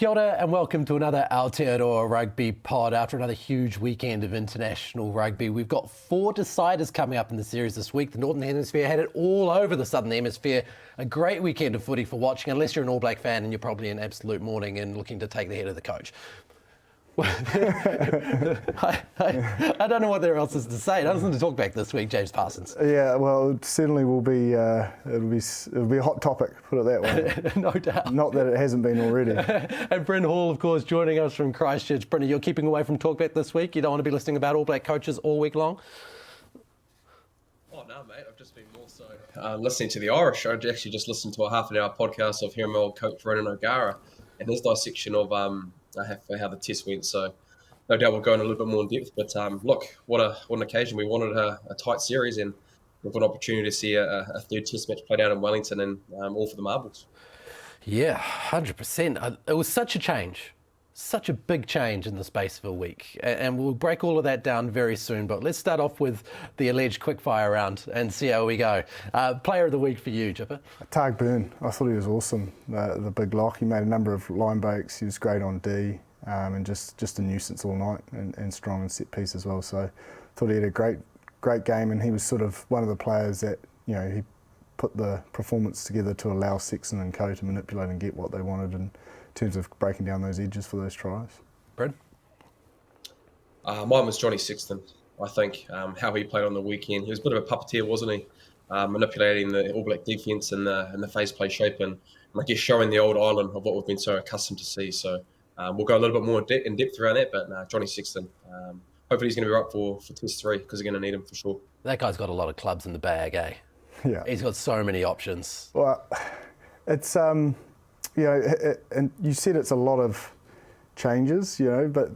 Kia ora and welcome to another Aotearoa Rugby Pod. After another huge weekend of international rugby, we've got 4 deciders coming up in the series this week. The Northern Hemisphere had it all over the Southern Hemisphere. A great weekend of footy for watching, unless you're an All Black fan and you're probably in absolute mourning and looking to take the head of the coach. I don't know what there else is to say. Nothing to talk back this week, James Parsons. Yeah, well, it certainly will be. It'll be a hot topic, put it that way. No doubt. Not that it hasn't been already. And Bryn Hall, of course, joining us from Christchurch. Bryn, you're keeping away from talkback this week. You don't want to be listening about All Black coaches all week long. Oh no, mate! I've just been more so listening to the Irish. I actually just listened to a half-an-hour podcast of hearing my old coach Ronan O'Gara and his dissection of how the test went. So no doubt we'll go in a little bit more in depth. But look, what an occasion! We wanted a tight series, and we've got an opportunity to see a third test match played out in Wellington, and all for the marbles. Yeah, 100%. It was such a change. Such a big change in the space of a week. And we'll break all of that down very soon. But let's start off with the alleged quickfire round and see how we go. Player of the week for you, Chipper? Tag Burn. I thought he was awesome. The big lock. He made a number of line breaks. He was great on D and just a nuisance all night and strong in set piece as well. So I thought he had a great game, and he was sort of one of the players that, you know, he put the performance together to allow Sexton and Co to manipulate and get what they wanted in terms of breaking down those edges for those tries. Brad? Mine was Johnny Sexton. I think how he played on the weekend. He was a bit of a puppeteer, wasn't he? Manipulating the All Black defence and the phase play shape, and I guess showing the old Ireland of what we've been so accustomed to see. So we'll go a little bit more in depth around that, but Johnny Sexton, hopefully he's going to be right for Test 3 because they're going to need him for sure. That guy's got a lot of clubs in the bag, eh? Yeah. He's got so many options. Well, it's... you know, and you said it's a lot of changes, you know, but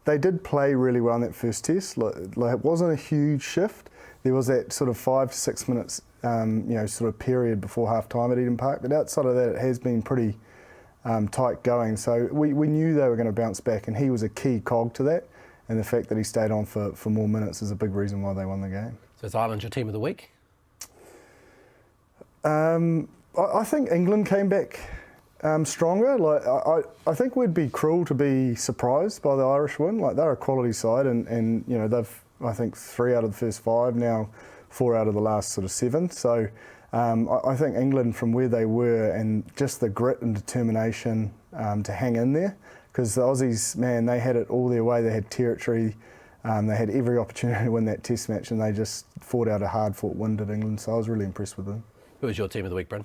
they did play really well in that first test. Like it wasn't a huge shift. There was that sort of 5 to 6 minutes, you know, sort of period before half time at Eden Park. But outside of that, it has been pretty tight going. So we knew they were going to bounce back, and he was a key cog to that. And the fact that he stayed on for more minutes is a big reason why they won the game. So is Ireland your team of the week? I think England came back stronger. Like I think we'd be cruel to be surprised by the Irish win. Like, they're a quality side, and you know, they've, I think, 3 out of the first 5 now, 4 out of the last sort of 7. So I think England, from where they were and just the grit and determination to hang in there, because the Aussies, man, they had it all their way. They had territory. They had every opportunity to win that test match, and they just fought out a hard-fought win at England. So I was really impressed with them. Who was your team of the week, Bryn?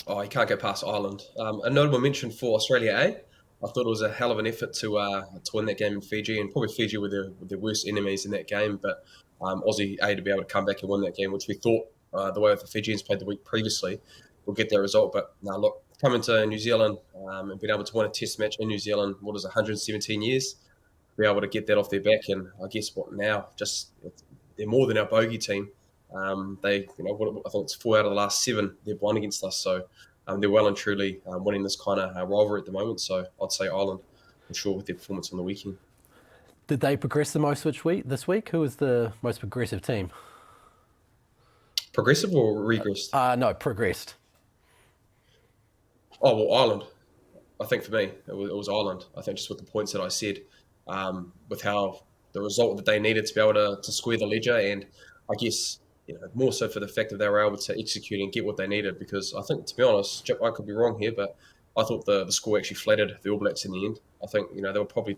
Oh, you can't go past Ireland. A notable mention for Australia A. I thought it was a hell of an effort to win that game in Fiji, and probably Fiji were their worst enemies in that game. But Aussie A to be able to come back and win that game, which we thought the way the Fijians played the week previously, will get that result. But now look, coming to New Zealand and being able to win a test match in New Zealand, 117 years, be able to get that off their back, and I guess what now, just they're more than our bogey team. They, you know, I think it's 4 out of the last 7 they've won against us. So they're well and truly winning this kind of rivalry at the moment. So I'd say Ireland, for sure, with their performance on the weekend. Did they progress the most this week? Who was the most progressive team? Progressive or regressed? No, progressed. Oh, well, Ireland. I think for me, it was Ireland. I think just with the points that I said, with how the result that they needed to be able to square the ledger, and I guess, you know, more so for the fact that they were able to execute and get what they needed. Because I think, to be honest, I could be wrong here, but I thought the score actually flattered the All Blacks in the end. I think, you know, they were probably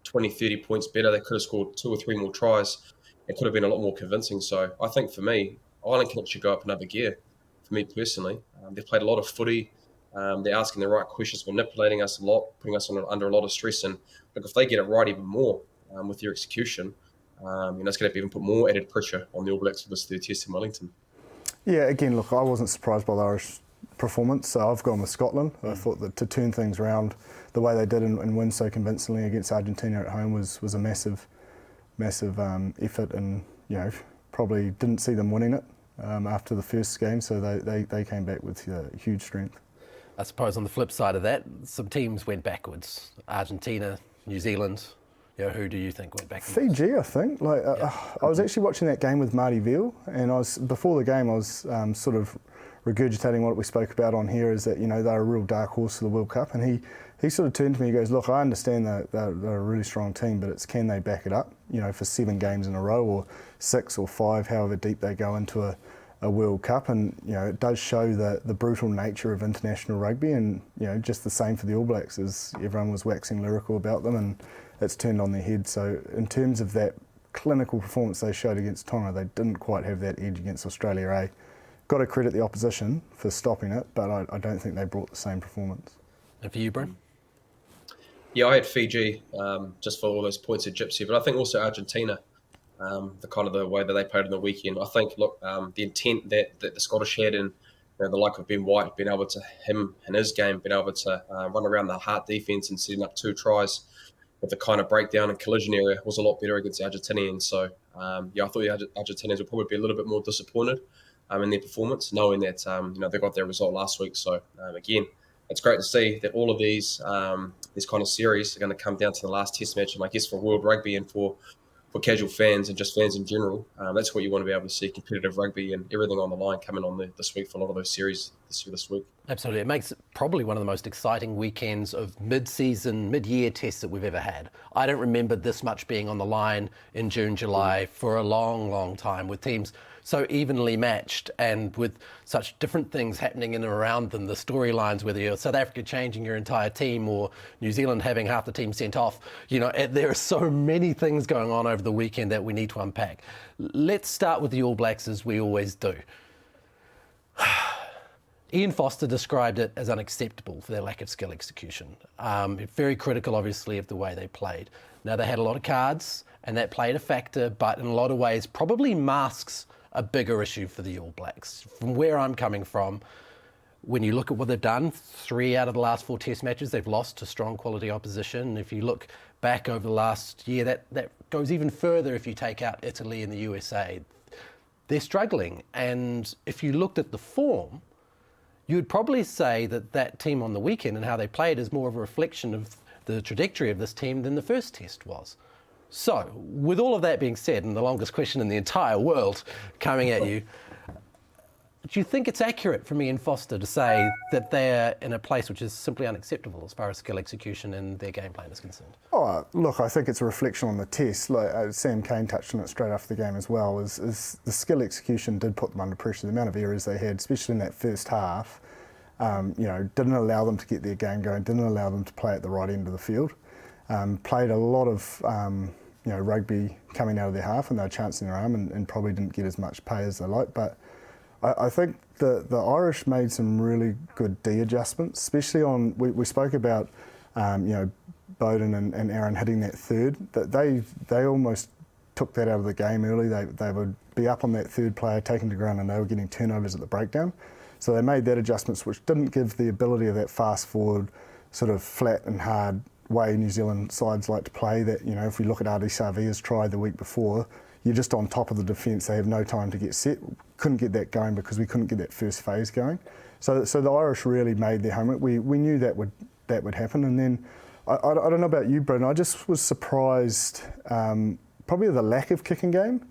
20, 30 points better. They could have scored 2 or 3 more tries. It could have been a lot more convincing. So I think for me, Ireland can actually go up another gear. For me personally, they've played a lot of footy. They're asking the right questions, manipulating us a lot, putting us under a lot of stress. And look, if they get it right even more with their execution, you know, it's going to even put more added pressure on the All Blacks for this third test in Wellington. Yeah, again, look, I wasn't surprised by the Irish performance, so I've gone with Scotland. I thought that to turn things around the way they did and win so convincingly against Argentina at home was a massive effort, and, you know, probably didn't see them winning it after the first game, so they came back with huge strength. I suppose on the flip side of that, some teams went backwards. Argentina, New Zealand. You know, who do you think went backwards? Fiji, I think. I was actually watching that game with Marty Veal, and before the game I was sort of regurgitating what we spoke about on here, is that, they're a real dark horse for the World Cup. And he sort of turned to me, he goes, look, I understand they're a really strong team, but it's can they back it up, for 7 games in a row, or 6 or 5, however deep they go into a World Cup. And, it does show the brutal nature of international rugby, and, just the same for the All Blacks, as everyone was waxing lyrical about them, and it's turned on their head. So in terms of that clinical performance they showed against Tonga, they didn't quite have that edge against Australia. Got to credit the opposition for stopping it, but I don't think they brought the same performance. And for you, Bryn? Yeah, I had Fiji just for all those points at Gypsy, but I think also Argentina, the way that they played on the weekend. I think, the intent that the Scottish had, and the like of Ben White being able to, him and his game, being able to run around the hard defence and setting up 2 tries with the kind of breakdown and collision area was a lot better against the Argentinians. So, I thought the Argentinians would probably be a little bit more disappointed in their performance, knowing that, they got their result last week. So, again, it's great to see that all of these kind of series are going to come down to the last test match. And I guess for World Rugby and for casual fans and just fans in general, that's what you want to be able to see, competitive rugby and everything on the line coming on this week for a lot of those series this week. Absolutely. It makes it probably one of the most exciting weekends of mid-year tests that we've ever had. I don't remember this much being on the line in June, July for a long, long time, with teams so evenly matched and with such different things happening in and around them. The storylines, whether you're South Africa changing your entire team or New Zealand having half the team sent off, there are so many things going on over the weekend that we need to unpack. Let's start with the All Blacks, as we always do. Ian Foster described it as unacceptable for their lack of skill execution. Very critical, obviously, of the way they played. Now, they had a lot of cards, and that played a factor, but in a lot of ways probably masks a bigger issue for the All Blacks. From where I'm coming from, when you look at what they've done, 3 out of the last 4 test matches, they've lost to strong quality opposition. If you look back over the last year, that goes even further if you take out Italy and the USA. They're struggling. And if you looked at the form, you'd probably say that team on the weekend and how they played is more of a reflection of the trajectory of this team than the first test was. So, with all of that being said, and the longest question in the entire world coming at you, do you think it's accurate for Ian Foster to say that they're in a place which is simply unacceptable as far as skill execution and their game plan is concerned? Oh, look, I think it's a reflection on the test. Sam Kane touched on it straight after the game as well, is the skill execution did put them under pressure. The amount of errors they had, especially in that first half, didn't allow them to get their game going, didn't allow them to play at the right end of the field. Played a lot of rugby coming out of their half, and they were chancing their arm and probably didn't get as much pay as they like. But I think the Irish made some really good D adjustments, especially on, we spoke about Bowden and Aaron hitting that third. That they almost took that out of the game early. They would be up on that third player, taking to ground, and they were getting turnovers at the breakdown. So they made that adjustments, which didn't give the ability of that fast forward, sort of flat and hard way New Zealand sides like to play. That, if we look at Ardie Savia's try the week before, you're just on top of the defence. They have no time to get set. Couldn't get that going because we couldn't get that first phase going. So the Irish really made their homework. We knew that would happen. And then I don't know about you, Bryn. I just was surprised, probably the lack of kicking game.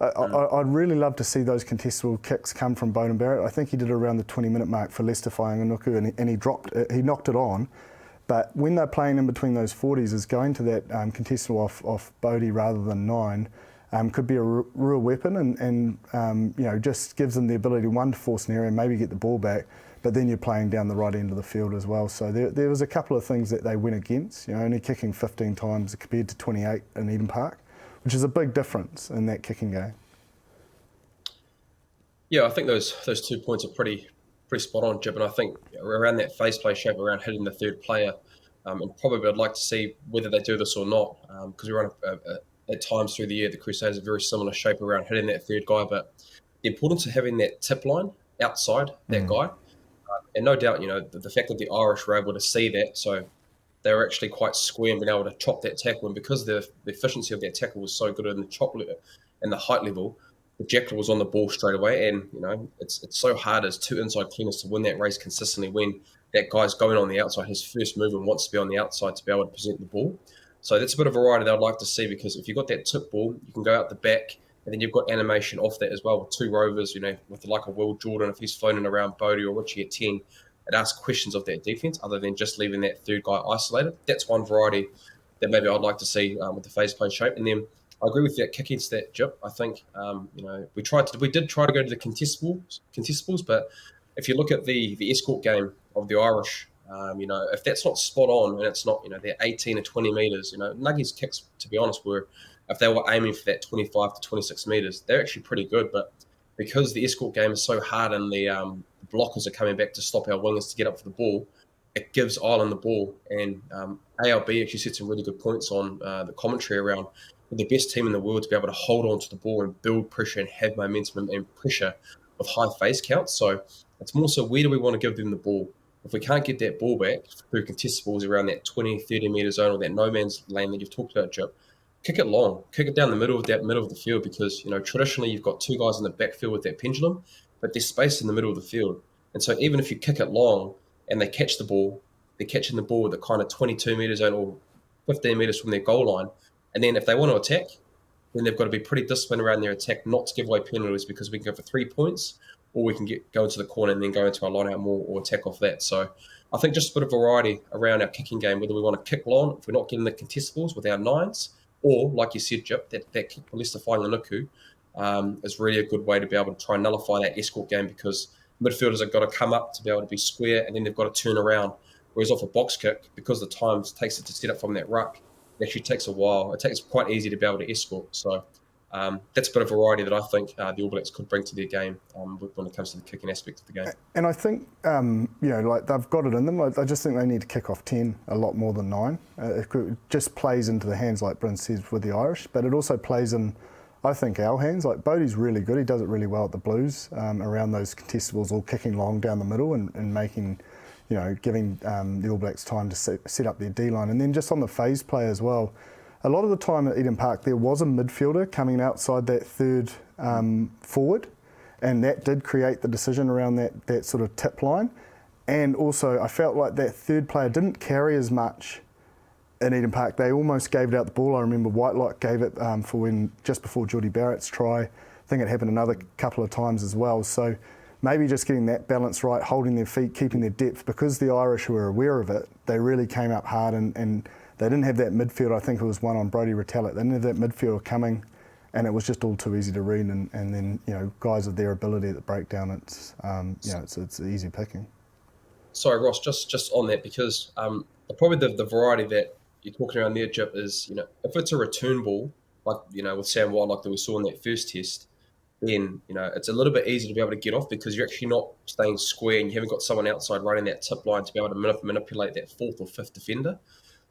I'd really love to see those contestable kicks come from Bowden Barrett. I think he did it around the 20-minute mark for Leicester Whanganukau, and he knocked it on. But when they're playing in between those 40s, is going to that contestable off Bodie rather than 9 could be a real weapon, and just gives them the ability, one, to force an area, maybe get the ball back, but then you're playing down the right end of the field as well. So there was a couple of things that they went against, only kicking 15 times compared to 28 in Eden Park, which is a big difference in that kicking game. Yeah, I think those 2 points are pretty spot on, Jib, and I think around that phase play shape, around hitting the third player, and probably I'd like to see whether they do this or not, because we run at times through the year, the Crusaders are very similar shape around hitting that third guy, but the importance of having that tip line outside that guy, and no doubt, the fact that the Irish were able to see that, so they were actually quite square and being able to chop that tackle, and because the efficiency of that tackle was so good in the chop and the height level, the Jackal was on the ball straight away, and it's so hard as 2 inside cleaners to win that race consistently when that guy's going on the outside. His first movement wants to be on the outside to be able to present the ball. So that's a bit of variety that I'd like to see, because if you've got that tip ball, you can go out the back And then you've got animation off that as well with 2 rovers, with like a Will Jordan, if he's phoning around Bodie or Richie at 10, it asks questions of that defence other than just leaving that third guy isolated. That's one variety that maybe I'd like to see with the phase play shape. And then I agree with that kicking stat, Jip. I think we did try to go to the contestables, but if you look at the escort game of the Irish, if that's not spot on and it's not they're 18 or 20 metres, Nuggies kicks, to be honest, were, if they were aiming for that 25 to 26 metres, they're actually pretty good. But because the escort game is so hard and the blockers are coming back to stop our wingers to get up for the ball, it gives Ireland the ball. And ALB actually said some really good points on the commentary around the best team in the world to be able to hold on to the ball and build pressure and have momentum and pressure with high face counts. So it's more so, where do we want to give them the ball? If we can't get that ball back through contestables around that 20, 30 metre zone or that no man's lane that you've talked about, Chip, kick it long, kick it down the middle of the field, because traditionally you've got 2 guys in the backfield with that pendulum, but there's space in the middle of the field. And so even if you kick it long and they catch the ball, they're catching the ball with the kind of 22 metre zone or 15 metres from their goal line. And then if they want to attack, then they've got to be pretty disciplined around their attack, not to give away penalties, because we can go for 3 points, or we can go into the corner and then go into our line out more or attack off that. So I think just a bit of variety around our kicking game, whether we want to kick long, if we're not getting the contestables with our 9s, or, like you said, Jip, that kick for Leicester Fainga'anuku is really a good way to be able to try and nullify that escort game, because midfielders have got to come up to be able to be square, and then they've got to turn around. Whereas off a box kick, because the time it takes it to set up from that ruck, it actually takes a while. It's quite easy to be able to escort. So that's a bit of variety that I think the All Blacks could bring to their game when it comes to the kicking aspect of the game. And I think, they've got it in them. I just think they need to kick off 10 a lot more than 9. It just plays into the hands, like Bryn says, with the Irish, but it also plays in, I think, our hands. Like, Bodie's really good. He does it really well at the Blues around those contestables, all kicking long down the middle and making, giving the All Blacks time to set up their D-line. And then just on the phase play as well, a lot of the time at Eden Park, there was a midfielder coming outside that third forward, and that did create the decision around that sort of tip line. And also, I felt like that third player didn't carry as much in Eden Park. They almost gave it out the ball. I remember Whitelock gave it just before Geordie Barrett's try. I think it happened another couple of times as well. So maybe just getting that balance right, holding their feet, keeping their depth, because the Irish were aware of it. They really came up hard, and they didn't have that midfield. I think it was one on Brodie Retallick. They didn't have that midfield coming, and it was just all too easy to read. And then guys of their ability at the breakdown, it's easy picking. Sorry, Ross, just on that, because probably the variety that you're talking around there, Jip, is if it's a return ball, like with Sam Whitelock that we saw in that first test, then it's a little bit easier to be able to get off, because you're actually not staying square and you haven't got someone outside running that tip line to be able to manipulate that 4th or 5th defender.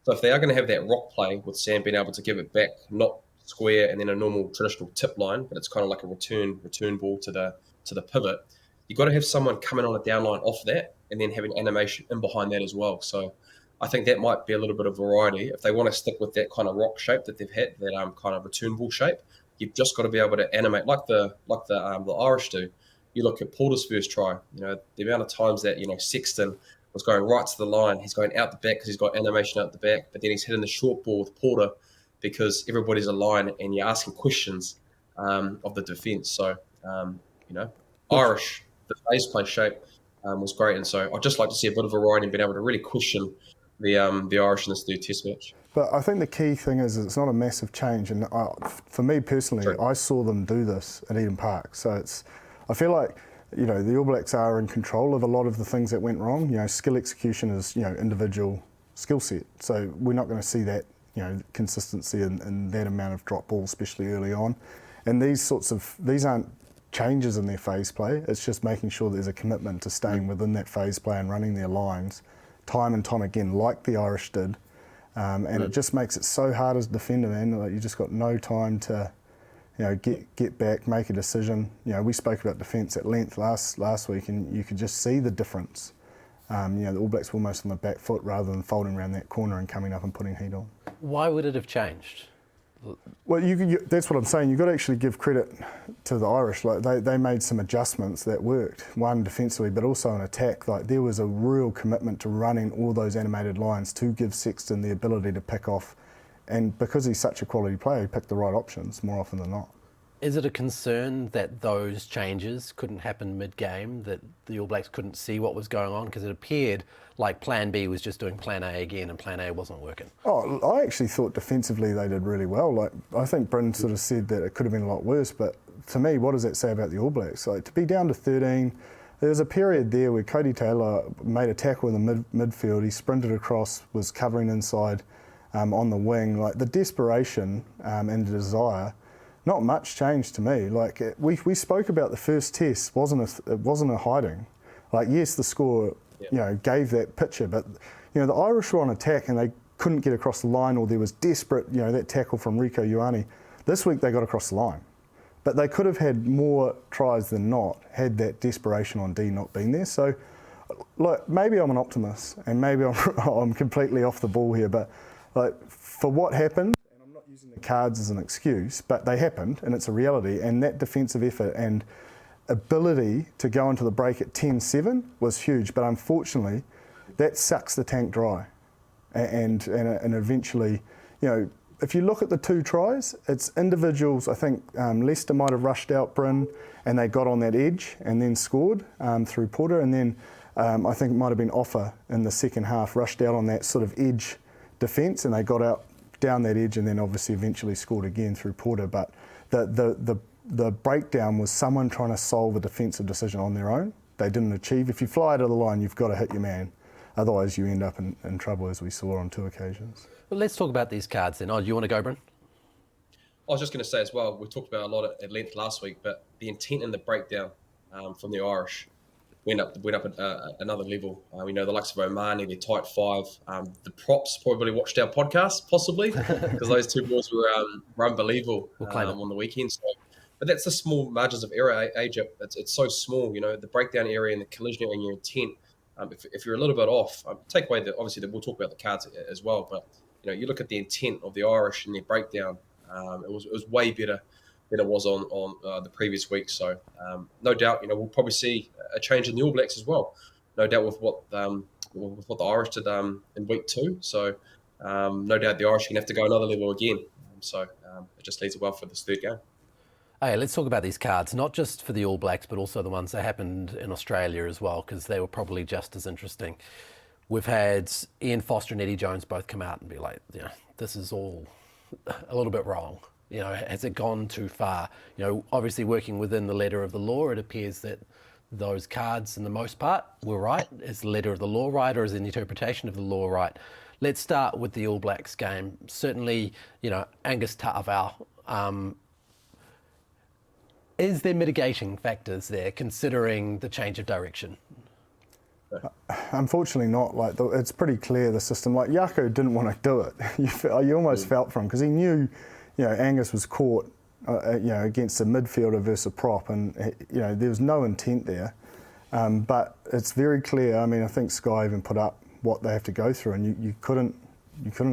So if they are going to have that rock play with Sam being able to give it back, not square and then a normal traditional tip line, but it's kind of like a return ball to the pivot, you've got to have someone coming on a down line off that and then having animation in behind that as well. So I think that might be a little bit of variety. If they want to stick with that kind of rock shape that they've had, that kind of return ball shape, you've just got to be able to animate like the Irish do. You look at Porter's first try. The amount of times that Sexton was going right to the line, he's going out the back because he's got animation out the back, but then he's hitting the short ball with Porter because everybody's aligned and you're asking questions of the defence. So Irish, the phase play shape was great, and so I'd just like to see a bit of variety and being able to really question the Irish in this third test match. But I think the key thing is it's not a massive change, and for me personally, True. I saw them do this at Eden Park. So I feel like the All Blacks are in control of a lot of the things that went wrong. Skill execution is individual skill set, so we're not going to see that consistency in that amount of drop ball, especially early on. And these aren't changes in their phase play. It's just making sure there's a commitment to staying within that phase play and running their lines time and time again, like the Irish did. And it just makes it so hard as a defender, man. Like, you just got no time to, get back, make a decision. We spoke about defence at length last week, and you could just see the difference. The All Blacks were almost on the back foot rather than folding around that corner and coming up and putting heat on. Why would it have changed? Well, that's what I'm saying. You've got to actually give credit to the Irish. Like, they made some adjustments that worked. One, defensively, but also in attack. Like, there was a real commitment to running all those animated lines to give Sexton the ability to pick off. And because he's such a quality player, he picked the right options more often than not. Is it a concern that those changes couldn't happen mid-game, that the All Blacks couldn't see what was going on? Because it appeared like Plan B was just doing Plan A again, and Plan A wasn't working. Oh, I actually thought defensively they did really well. Like, I think Bryn sort of said that it could have been a lot worse, but to me, what does that say about the All Blacks? Like, to be down to 13, there was a period there where Cody Taylor made a tackle in the midfield. He sprinted across, was covering inside on the wing. Like, the desperation and the desire. Not much changed to me. Like, we spoke about the first test it wasn't a hiding. Like, yes, the score gave that picture, but the Irish were on attack and they couldn't get across the line, or there was desperate that tackle from Rieko Ioane. This week they got across the line, but they could have had more tries than not had that desperation on D not been there. So, like, maybe I'm an optimist and maybe I'm completely off the ball here, but like, for what happened. Using the cards as an excuse, but they happened and it's a reality, and that defensive effort and ability to go into the break at 10-7 was huge, but unfortunately that sucks the tank dry and eventually, if you look at the 2 tries, it's individuals. I think Leicester might have rushed out Bryn and they got on that edge and then scored through Porter, and then I think it might have been Offa in the second half rushed out on that sort of edge defence and they got out down that edge and then obviously eventually scored again through Porter. But the breakdown was someone trying to solve a defensive decision on their own. They didn't achieve. If you fly out of the line, you've got to hit your man. Otherwise, you end up in trouble, as we saw on 2 occasions. Well, let's talk about these cards then. Oh, do you want to go, Bryn? I was just going to say as well, we talked about a lot at length last week, but the intent and the breakdown from the Irish went up at another level. We know the likes of Omani, their tight 5. The props probably watched our podcast, possibly, because those 2 balls were unbelievable on the weekend. So, but that's the small margins of error, AJ. It's so small, the breakdown area and the collision area and your intent. If you're a little bit off, take away obviously we'll talk about the cards as well, but you look at the intent of the Irish and their breakdown. It was way better than it was on the previous week. So no doubt, we'll probably see a change in the All Blacks as well. No doubt with what the Irish did in week 2. So no doubt the Irish are going to have to go another level again. So it just leads it well for this 3rd game. Hey, let's talk about these cards, not just for the All Blacks, but also the ones that happened in Australia as well, because they were probably just as interesting. We've had Ian Foster and Eddie Jones both come out and be like, this is all a little bit wrong. Has it gone too far? Obviously working within the letter of the law, it appears that those cards, in the most part, were right. Is the letter of the law right, or is the interpretation of the law right? Let's start with the All Blacks game. Certainly, Angus Ta'avao. Is there mitigating factors there, considering the change of direction? Unfortunately not. Like, it's pretty clear, the system. Like, Jaco didn't want to do it. You almost felt for him, because he knew, Angus was caught, against a midfielder versus a prop, and there was no intent there. But it's very clear. I mean, I think Sky even put up what they have to go through, and you couldn't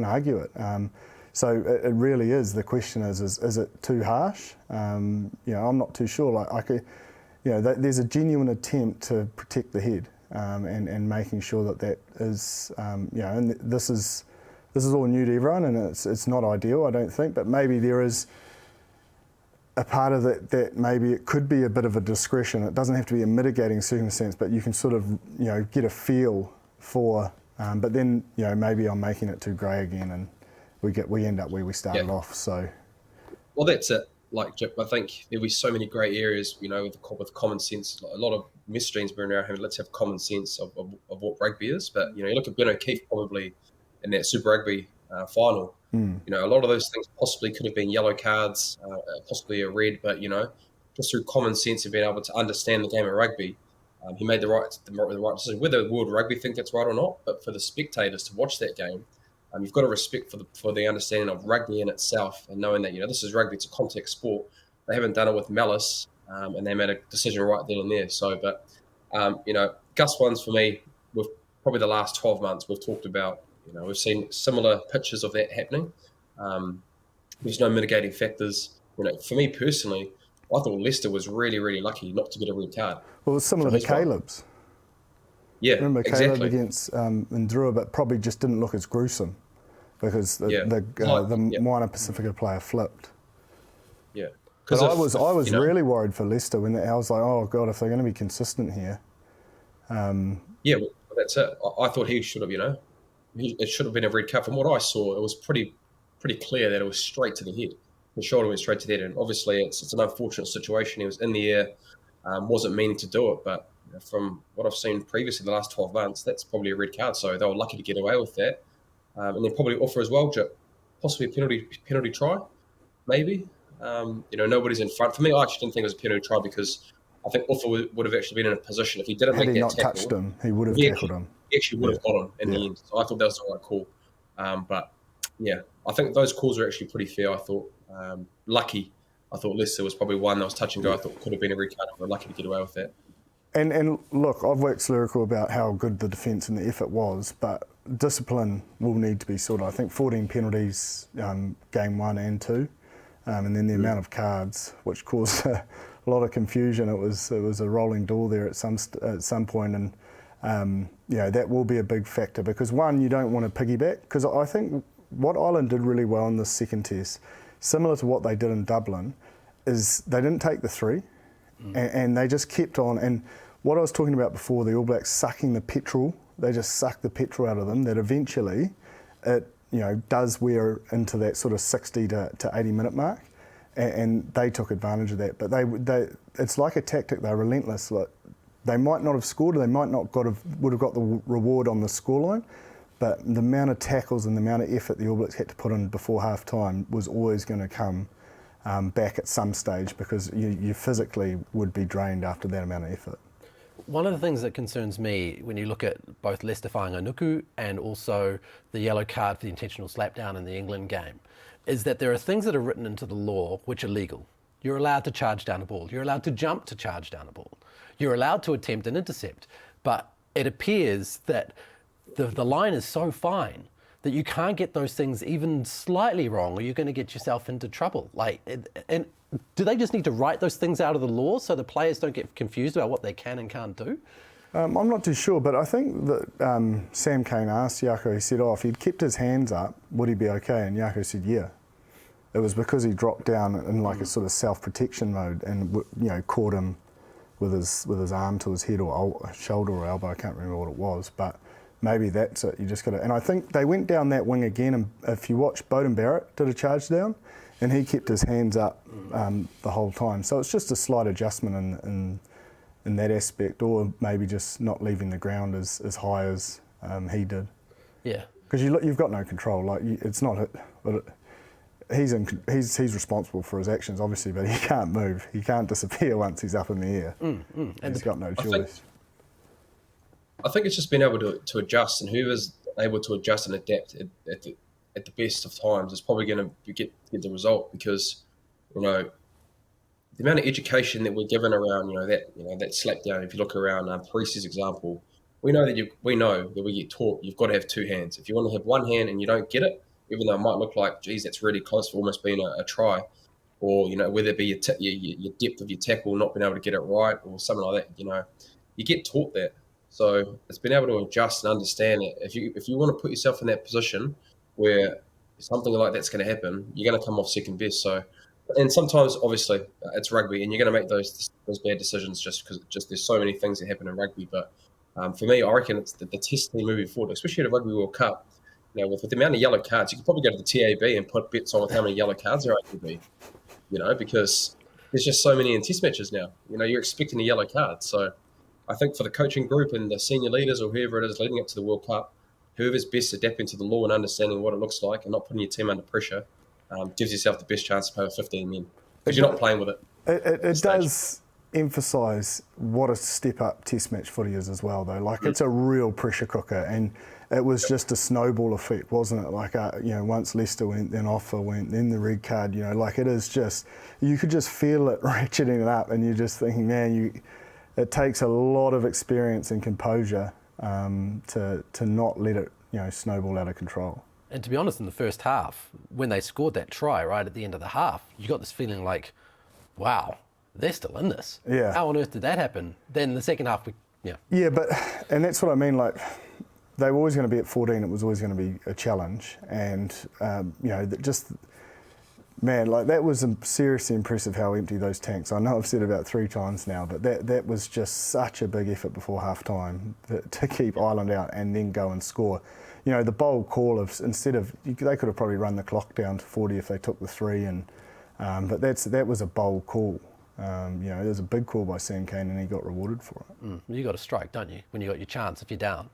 argue it. So it really is. The question is it too harsh? I'm not too sure. Like, there's a genuine attempt to protect the head. And making sure that is, and this is all new to everyone, and it's not ideal, I don't think, but maybe there is a part of it that maybe it could be a bit of a discretion. It doesn't have to be a mitigating circumstance, but you can sort of, get a feel for, but then, maybe I'm making it too grey again, and we end up where we started off, so. Well, that's it. Like, Jip, I think there'll be so many grey areas, with common sense. A lot of messaging's been around, let's have common sense of what rugby is. But, you look at Ben O'Keefe probably in that Super Rugby final. A lot of those things possibly could have been yellow cards, possibly a red, but, just through common sense of being able to understand the game of rugby, he made the right decision. Whether World Rugby think that's right or not, but for the spectators to watch that game, you've got to respect for the understanding of rugby in itself, and knowing that this is rugby, it's a contact sport. They haven't done it with malice, and they made a decision right then and there. So, but Gus ones for me, with probably the last 12 months, we've talked about. We've seen similar pictures of that happening. There's no mitigating factors. For me personally, I thought Leicester was really, really lucky not to get a red card. Well, it's similar to Caleb's. Yeah, remember exactly. Caleb against Ndrua, but probably just didn't look as gruesome because the minor Pacifica player flipped. Yeah. But I was really worried for Leicester when I was like, oh God, if they're going to be consistent here. Yeah, well, that's it. I thought he should have, it should have been a red card. From what I saw, it was pretty clear that it was straight to the head. The shoulder went straight to the head, and obviously it's an unfortunate situation. He was in the air, wasn't meaning to do it, but from what I've seen previously the last 12 months, that's probably a red card. So they were lucky to get away with that, and then probably offer as well, possibly a penalty try, maybe. Nobody's in front. For me, I actually didn't think it was a penalty try because I think Offa would have actually been in a position if he didn't make that tackle. Had he not touched him, he would have tackled him. He actually would have got him in the end. So I thought that was the right call. But yeah, I think those calls were actually pretty fair. I thought lucky. I thought Leicester was probably one that was touch and go. I thought could have been a red card. We're lucky to get away with that. And look, I've waxed lyrical about how good the defence and the effort was, but discipline will need to be sorted. I think 14 penalties, game 1 and 2, and then the amount of cards, which caused a lot of confusion. It was a rolling door there at some point, and that will be a big factor because one, you don't want to piggyback, because I think what Ireland did really well in the second test, similar to what they did in Dublin, is they didn't take the 3, and they just kept on. And what I was talking about before, the All Blacks sucking the petrol, they just sucked the petrol out of them, that eventually it does wear into that sort of 60 to 80 minute mark, and they took advantage of that. But they it's like a tactic, they're relentless. Like, they might not have scored, or they might not would have got the reward on the scoreline, but the amount of tackles and the amount of effort the All Blacks had to put in before half time was always going to come back at some stage, because you physically would be drained after that amount of effort. One of the things that concerns me when you look at both Leicester Whainganuku and also the yellow card for the intentional slapdown in the England game is that there are things that are written into the law which are legal. You're allowed to charge down a ball. You're allowed to jump to charge down a ball. You're allowed to attempt an intercept. But it appears that the line is so fine that you can't get those things even slightly wrong, or you're going to get yourself into trouble. And do they just need to write those things out of the law so the players don't get confused about what they can and can't do? I'm not too sure, but I think that Sam Kane asked Jaco, he said, if he'd kept his hands up, would he be okay? And Jaco said, yeah. It was because he dropped down in like a sort of self-protection mode and caught him with his arm to his head or shoulder or elbow, I can't remember what it was, but maybe that's it. You just got to, and I think they went down that wing again, and if you watch, Bowden Barrett did a charge down, and he kept his hands up the whole time. So it's just a slight adjustment in that aspect, or maybe just not leaving the ground as high as he did. Yeah. Because you've got no control. Like it's not, but he's responsible for his actions, obviously, but he can't move. He can't disappear once he's up in the air. He's got no choice. I think it's just being able to adjust, and whoever's able to adjust and adapt at the best of times is probably going to get the result, because the amount of education that we're given around that slapdown. If you look around Parisi's example, we know that we get taught you've got to have 2 hands. If you want to have one hand and you don't get it, even though it might look like, geez, that's really close for almost being a try, or whether it be your depth of your tackle not being able to get it right or something like that, you get taught that. So it's been able to adjust and understand it. If you want to put yourself in that position where something like that's going to happen, you're going to come off second best. So, and sometimes obviously it's rugby, and you're going to make those bad decisions just because there's so many things that happen in rugby. But for me, I reckon it's the test team moving forward, especially at a Rugby World Cup. With the amount of yellow cards, you could probably go to the TAB and put bets on with how many yellow cards there are to be. Because there's just so many in test matches now. You're expecting a yellow card. So I think for the coaching group and the senior leaders or whoever it is leading up to the World Cup, whoever's best adapting to the law and understanding what it looks like and not putting your team under pressure, gives yourself the best chance to play with 15 men, because you're not playing with it. It does emphasise what a step-up test match footy is as well, though. It's a real pressure cooker, and it was just a snowball effect, wasn't it? Once Leicester went, then Offa went, then the red card, it is just, you could just feel it ratcheting it up, and you're just thinking, man, it takes a lot of experience and composure to not let it, snowball out of control. And to be honest, in the first half, when they scored that try right at the end of the half, you got this feeling like, wow, they're still in this. Yeah. How on earth did that happen? Then the second half, Yeah, and that's what I mean, they were always going to be at 14, it was always going to be a challenge, and, just Man, like that was seriously impressive how empty those tanks. I know I've said it about 3 times now, but that was just such a big effort before half time to keep Ireland out and then go and score. You know, the bold call of they could have probably run the clock down to 40 if they took the 3, but that was a bold call. You know, it was a big call by Sam Kane and he got rewarded for it. You got to strike, don't you, when you got your chance if you're down?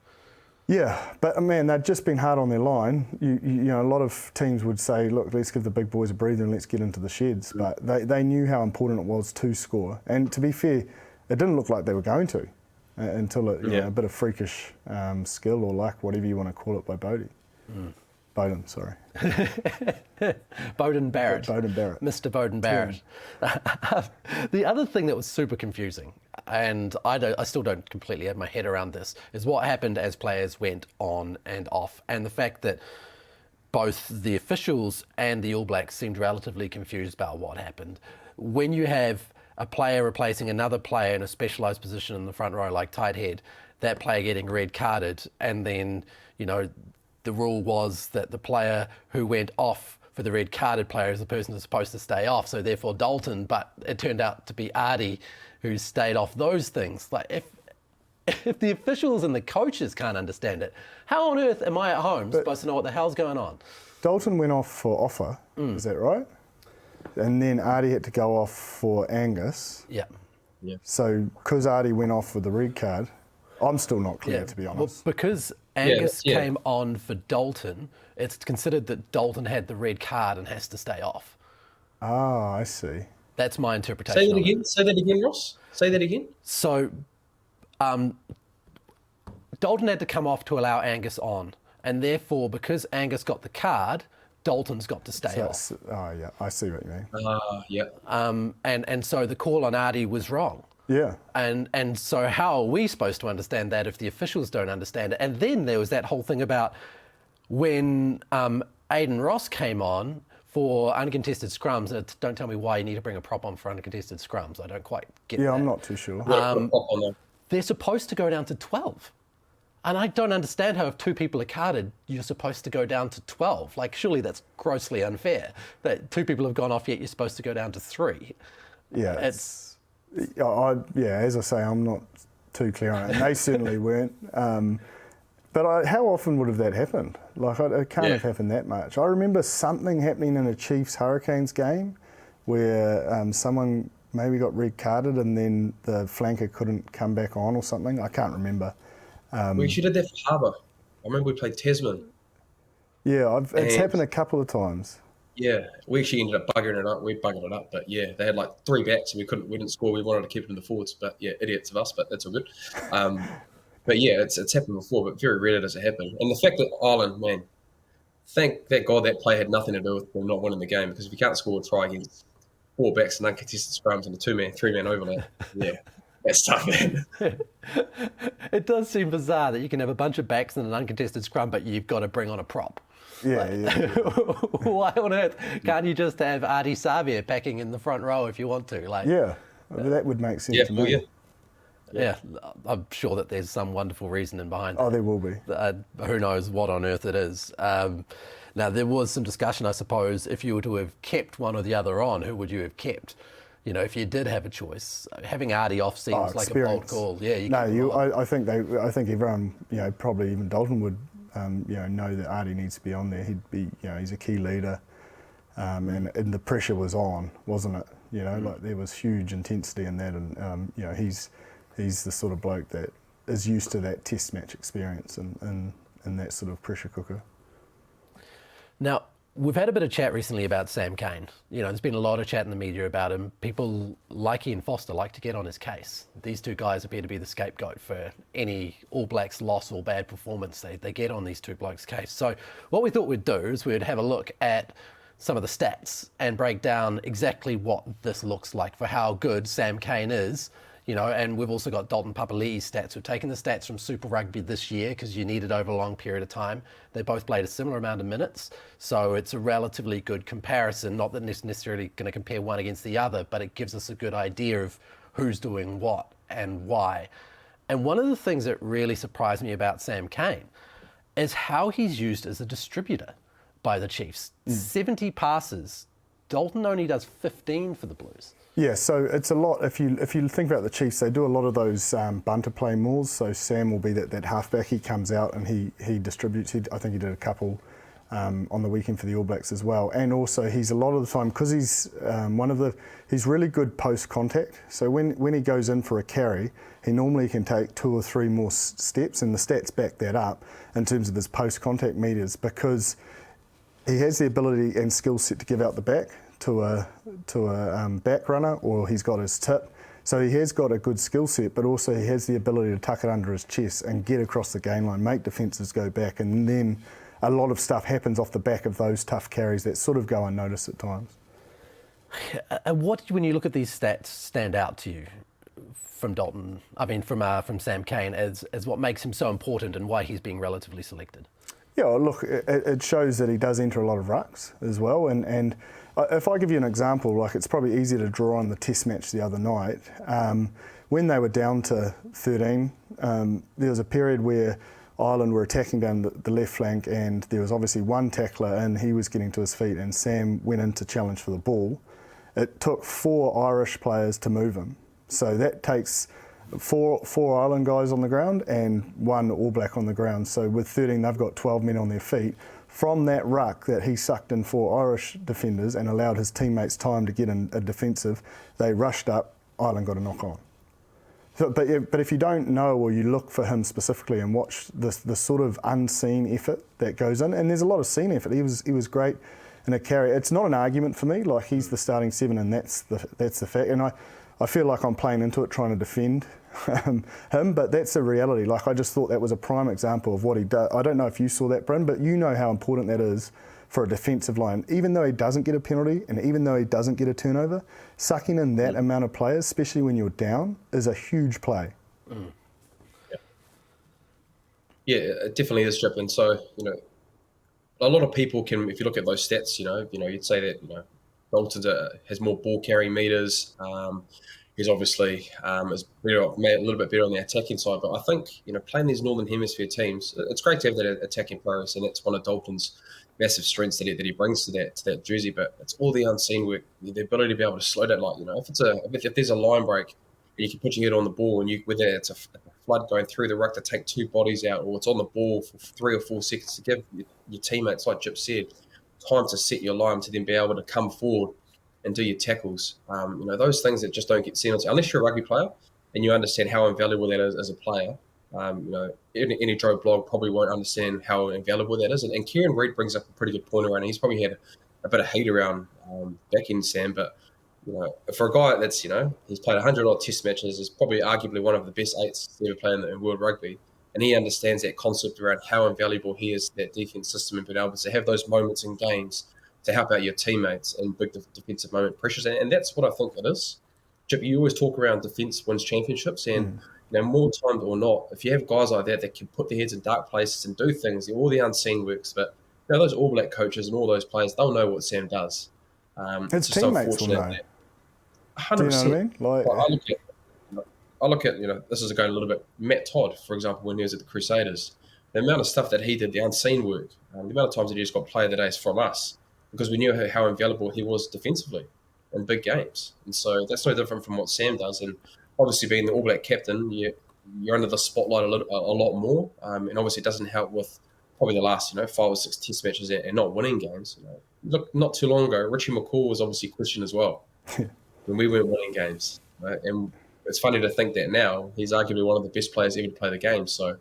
Yeah, but man, they'd just been hard on their line. You know, a lot of teams would say, look, let's give the big boys a breather and let's get into the sheds. But they knew how important it was to score. And to be fair, it didn't look like they were going to until a bit of freakish skill or luck, whatever you want to call it, by Bowden, sorry. Bowden Barrett. Bowden Barrett. Mr. Bowden Barrett. The other thing that was super confusing, and I still don't completely have my head around this, is what happened as players went on and off, and the fact that both the officials and the All Blacks seemed relatively confused about what happened. When you have a player replacing another player in a specialised position in the front row, like tight head, that player getting red carded, and then, you know, the rule was that the player who went off for the red carded player is the person who's supposed to stay off, so therefore Dalton, but it turned out to be Ardie who stayed off. Those things, like if the officials and the coaches can't understand it, how on earth am I at home supposed to know what the hell's going on? Dalton went off for offer, is that right? And then Ardie had to go off for Angus. Yeah. So because Ardie went off with the red card, I'm still not clear, to be honest. Well, because Angus came on for Dalton, it's considered that Dalton had the red card and has to stay off. Ah, I see. That's my interpretation. Say that again. Say that again, Ross. Say that again. So, Dalton had to come off to allow Angus on, and therefore, because Angus got the card, Dalton's got to stay off. Oh, yeah, I see what you mean. And so the call on Ardie was wrong. Yeah. And so how are we supposed to understand that if the officials don't understand it? And then there was that whole thing about when Aidan Ross came on for uncontested scrums. And don't tell me why you need to bring a prop on for uncontested scrums. I don't quite get that. Yeah, I'm not too sure. They're supposed to go down to 12. And I don't understand how if 2 people are carded, you're supposed to go down to 12. Like, surely that's grossly unfair. That 2 people have gone off, yet you're supposed to go down to 3. Yeah, as I say, I'm not too clear on it. They certainly weren't. But how often would have that happened? Like, it can't have happened that much. I remember something happening in a Chiefs-Hurricanes game where someone maybe got red carded and then the flanker couldn't come back on or something. I can't remember. We actually did that for Harbour. I remember we played Tasman. Yeah, it's happened a couple of times. Yeah, we actually ended up buggering it up. We buggered it up, but yeah, they had like 3 backs and we didn't score. We wanted to keep them in the forwards, but yeah, idiots of us, but that's all good. But yeah, it's happened before, but very rarely does it happen. And the fact that Ireland, man, thank God that play had nothing to do with them not winning the game, because if you can't score a try against 4 backs and uncontested scrums and a 2-man, 3-man overlap, yeah. That's tough, man. It does seem bizarre that you can have a bunch of backs in an uncontested scrum, but you've got to bring on a prop. Yeah. Why on earth can't you just have Ardie Savia packing in the front row if you want to? That would make sense to me. Yeah, I'm sure that there's some wonderful reasoning behind it. Oh, there will be. Who knows what on earth it is. Now, there was some discussion, I suppose, if you were to have kept one or the other on, who would you have kept? You know, if you did have a choice, having Ardie off seems like a bold call. Yeah, I think everyone, probably even Dalton would, know that Ardie needs to be on there. He'd be, he's a key leader, and the pressure was on, wasn't it? Like there was huge intensity in that, and he's the sort of bloke that is used to that test match experience and that sort of pressure cooker. Now, we've had a bit of chat recently about Sam Kane. There's been a lot of chat in the media about him. People like Ian Foster like to get on his case. These 2 guys appear to be the scapegoat for any All Blacks loss or bad performance. They get on these 2 blokes' case. So what we thought we'd do is we'd have a look at some of the stats and break down exactly what this looks like for how good Sam Kane is. And we've also got Dalton Papali'i's stats. We've taken the stats from Super Rugby this year because you need it over a long period of time. They both played a similar amount of minutes, so it's a relatively good comparison. Not that it's necessarily going to compare one against the other, but it gives us a good idea of who's doing what and why. And one of the things that really surprised me about Sam Kane is how he's used as a distributor by the Chiefs. 70 passes Dalton only does 15 for the Blues. Yeah, so it's a lot. If you think about the Chiefs, they do a lot of those bunter play mauls. So Sam will be that halfback. He comes out and he distributes. I think he did a couple on the weekend for the All Blacks as well. And also he's a lot of the time, because he's he's really good post contact. So when he goes in for a carry, he normally can take 2 or 3 more steps, and the stats back that up in terms of his post contact meters, because he has the ability and skill set to give out the back to a back runner, or he's got his tip. So he has got a good skill set, but also he has the ability to tuck it under his chest and get across the game line, make defences go back, and then a lot of stuff happens off the back of those tough carries that sort of go unnoticed at times. And what, when you look at these stats, stand out to you from Dalton? I mean, from Sam Kane as what makes him so important and why he's being relatively selected? Yeah, well, look, it shows that he does enter a lot of rucks as well, and if I give you an example, like it's probably easier to draw on the test match the other night. When they were down to 13, there was a period where Ireland were attacking down the left flank, and there was obviously one tackler and he was getting to his feet, and Sam went in to challenge for the ball. It took 4 Irish players to move him. So that takes four Ireland guys on the ground and 1 All Black on the ground. So with 13, they've got 12 men on their feet. From that ruck that he sucked in 4 Irish defenders and allowed his teammates time to get in a defensive, they rushed up, Ireland got a knock on. So, but if you don't know, or you look for him specifically and watch the sort of unseen effort that goes in, and there's a lot of seen effort. He was great in a carry. It's not an argument for me, like he's the starting 7 and that's the fact. And I feel like I'm playing into it trying to defend him, but that's a reality. Like, I just thought that was a prime example of what he does. I don't know if you saw that, Bryn, but you know how important that is for a defensive line. Even though he doesn't get a penalty and even though he doesn't get a turnover, sucking in that amount of players, especially when you're down, is a huge play. Yeah, it definitely is, Chip. And so, a lot of people can, if you look at those stats, you'd say that, Dalton has more ball carrying meters. He's obviously is a little bit better on the attacking side. But I think, playing these Northern Hemisphere teams, it's great to have that attacking prowess, and it's one of Dalton's massive strengths that he brings to that jersey. But it's all the unseen work, the ability to be able to slow that light. If there's a line break, and you can put your head on the ball, and whether it's a flood going through the ruck to take 2 bodies out, or it's on the ball for 3 or 4 seconds to give your teammates, like Chip said, time to set your line to then be able to come forward and do your tackles. Those things that just don't get seen unless you're a rugby player and you understand how invaluable that is as a player. Any Joe blog probably won't understand how invaluable that is. And Kieran Reid brings up a pretty good point around. He's probably had a bit of hate around back in Sam, but for a guy that's he's played 100 odd test matches, is probably arguably one of the best 8s to ever play in world rugby. And he understands that concept around how invaluable he is, that defense system, and being able to have those moments in games to help out your teammates and big defensive moment pressures. And that's what I think it is. Chip, you always talk around defense wins championships, and more times or not, if you have guys like that can put their heads in dark places and do things, all the unseen works. But those All Black coaches and all those players, they'll know what Sam does. His teammates will know. 100%. Do you know what I mean? I look at this is going a little bit. Matt Todd, for example, when he was at the Crusaders, the amount of stuff that he did, the unseen work, the amount of times that he just got player of the days from us, because we knew how invaluable he was defensively in big games. And so that's no different from what Sam does. And obviously, being the All Black captain, you're under the spotlight a lot more. And obviously, it doesn't help with probably the last 5 or 6 test matches and not winning games. Look, not too long ago, Richie McCaw was obviously questioned as well when we weren't winning games. Right? And it's funny to think that now he's arguably one of the best players ever to play the game. So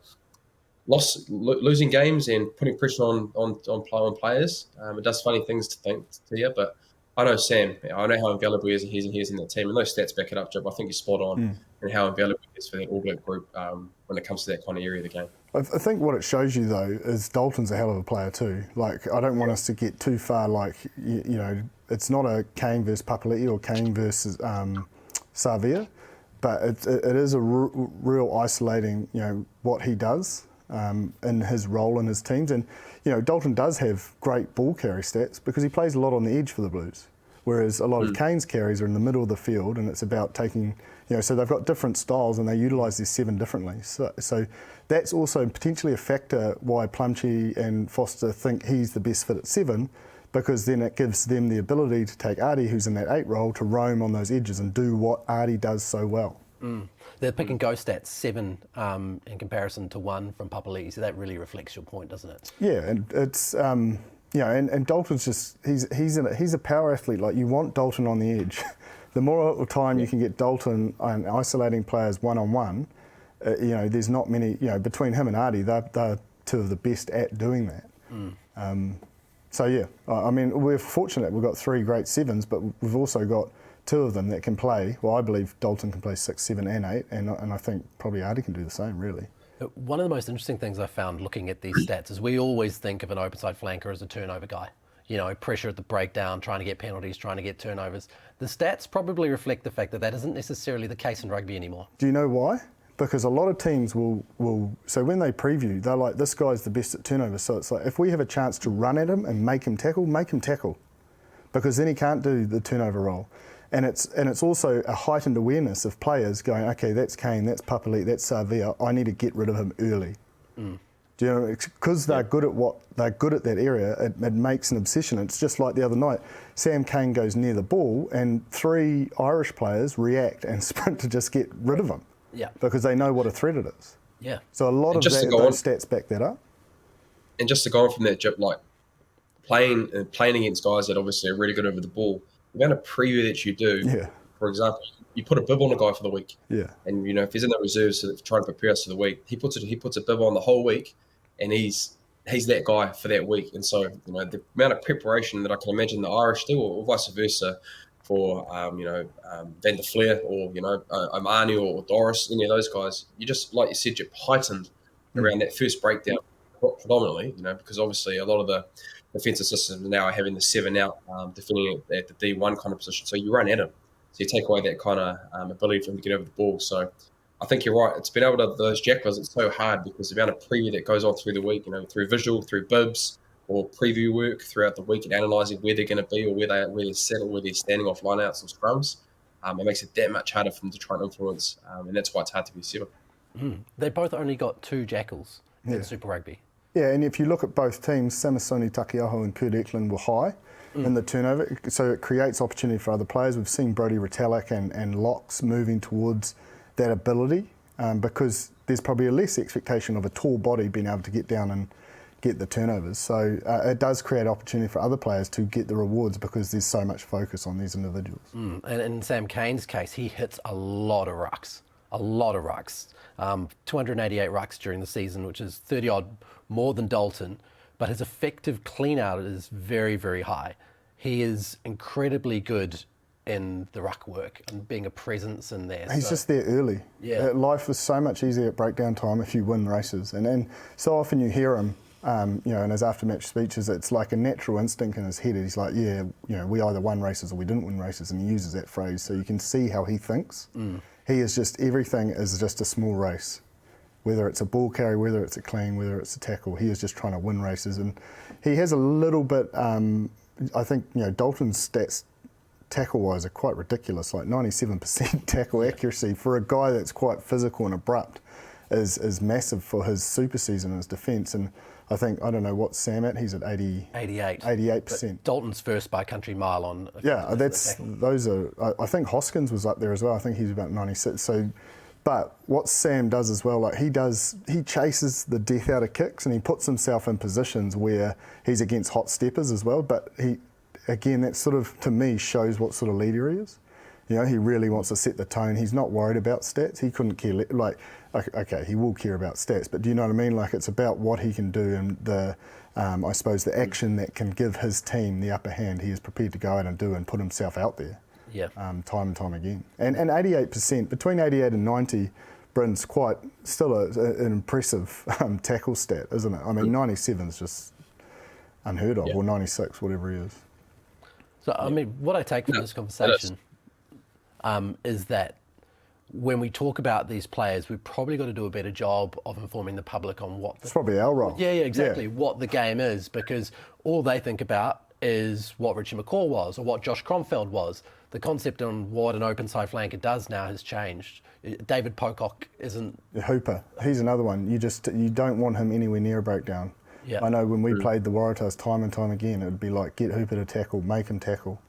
losing games and putting pressure on players, it does funny things to you. But I know Sam. I know how invaluable he is in that team, and those stats back it up, Job. I think you're spot on, and how invaluable he is for that All Black group when it comes to that kind of area of the game. I think what it shows you though is Dalton's a hell of a player too. Like, I don't want us to get too far. Like, it's not a Kane versus Papali'i or Kane versus Savia, but it is a real isolating. What he does. In his role in his teams. And, Dalton does have great ball carry stats because he plays a lot on the edge for the Blues, whereas a lot of Kane's carries are in the middle of the field, and it's about taking, so they've got different styles and they utilise their 7 differently. So that's also potentially a factor why Plumchee and Foster think he's the best fit at 7, because then it gives them the ability to take Ardie, who's in that 8 role, to roam on those edges and do what Ardie does so well. The pick and go stats, 7 in comparison to 1 from Papali'i. So that really reflects your point, doesn't it? Yeah, and it's and Dalton's just he's a power athlete. Like, you want Dalton on the edge. The more time you can get Dalton and isolating players one-on-one, there's not many. Between him and Ardie, they're 2 of the best at doing that. So yeah, I mean, we're fortunate. We've got 3 great 7s, but we've also got 2 of them that can play. Well, I believe Dalton can play 6, 7 and 8, and I think probably Ardie can do the same, really. One of the most interesting things I found looking at these stats is we always think of an open side flanker as a turnover guy. Pressure at the breakdown, trying to get penalties, trying to get turnovers. The stats probably reflect the fact that isn't necessarily the case in rugby anymore. Do you know why? Because a lot of teams will so when they preview, they're like, this guy's the best at turnovers. So it's like, if we have a chance to run at him and make him tackle. Because then he can't do the turnover role. And it's also a heightened awareness of players going, okay, that's Kane, that's Papali'i, that's Savia. I need to get rid of him early. Do you know? Because they're good at that area. It makes an obsession. It's just like the other night. Sam Kane goes near the ball, and 3 Irish players react and sprint to just get rid of him. Yeah. Because they know what a threat it is. Yeah. So a lot of those stats back that up. And just to go on from that, like playing against guys that obviously are really good over the ball. The amount of preview that you do, for example, you put a bib on a guy for the week. Yeah. And if he's in the reserves to try to prepare us for the week, he puts a bib on the whole week, and he's that guy for that week. And so the amount of preparation that I can imagine the Irish do, or vice versa, for Van der Fleer or Omani or Doris, any of those guys, you just, like you said, you're heightened around that first breakdown predominantly. Because obviously a lot of the defensive systems now are having the 7 out, defending at the D1 kind of position. So you run at him. So you take away that kind of ability for him to get over the ball. So I think you're right. It's been able to, those jacklers, it's so hard because the amount of preview that goes on through the week, through visual, through bibs, or preview work throughout the week and analysing where they're going to be or where they're set or where they're standing off lineouts or scrums. It makes it that much harder for them to try and influence, and that's why it's hard to be 7. They both only got 2 jackals in Super Rugby. Yeah, and if you look at both teams, Samisoni Takiaho and Kurt Eklund were high in the turnover, so it creates opportunity for other players. We've seen Brodie Retallick and Locks moving towards that ability because there's probably a less expectation of a tall body being able to get down and get the turnovers. So it does create opportunity for other players to get the rewards because there's so much focus on these individuals. And in Sam Kane's case, he hits a lot of rucks. 288 rucks during the season, which is 30-odd more than Dalton, but his effective clean-out is very, very high. He is incredibly good in the ruck work and being a presence in there. He's just there early. Yeah. Life is so much easier at breakdown time if you win races. And so often you hear him, in his after-match speeches, it's like a natural instinct in his head. He's like, we either won races or we didn't win races, and he uses that phrase. So you can see how he thinks. He is just, everything is just a small race. Whether it's a ball carry, whether it's a clean, whether it's a tackle, he is just trying to win races. And he has a little bit, I think, Dalton's stats tackle-wise are quite ridiculous, like 97% tackle accuracy for a guy that's quite physical and abrupt is massive for his super season and his defence. And I think, I don't know what Sam at, he's at 88%. But Dalton's first by a country mile on. Those are, I think Hoskins was up there as well. I think he's about 96. So, but what Sam does as well, like he chases the death out of kicks and he puts himself in positions where he's against hot steppers as well. But that sort of, to me, shows what sort of leader he is. He really wants to set the tone. He's not worried about stats. He couldn't care, okay, he will care about stats, but do you know what I mean? Like, it's about what he can do and the, I suppose, the action that can give his team the upper hand. He is prepared to go out and do and put himself out there. Yeah. Time and time again. And 88%, between 88 and 90, Bryn's quite still an impressive tackle stat, isn't it? I mean, 97 is just unheard of, or 96, whatever he is. So, I mean, what I take from this conversation is that when we talk about these players, we've probably got to do a better job of informing the public on what... It's probably our role. Yeah, exactly. Yeah. What the game is, because all they think about is what Richie McCaw was or what Josh Cromfeld was. The concept on what an open side flanker does now has changed. David Pocock isn't... Hooper, he's another one. You don't want him anywhere near a breakdown. Yeah. I know when we played the Waratahs time and time again, it would be like, get Hooper to tackle, make him tackle.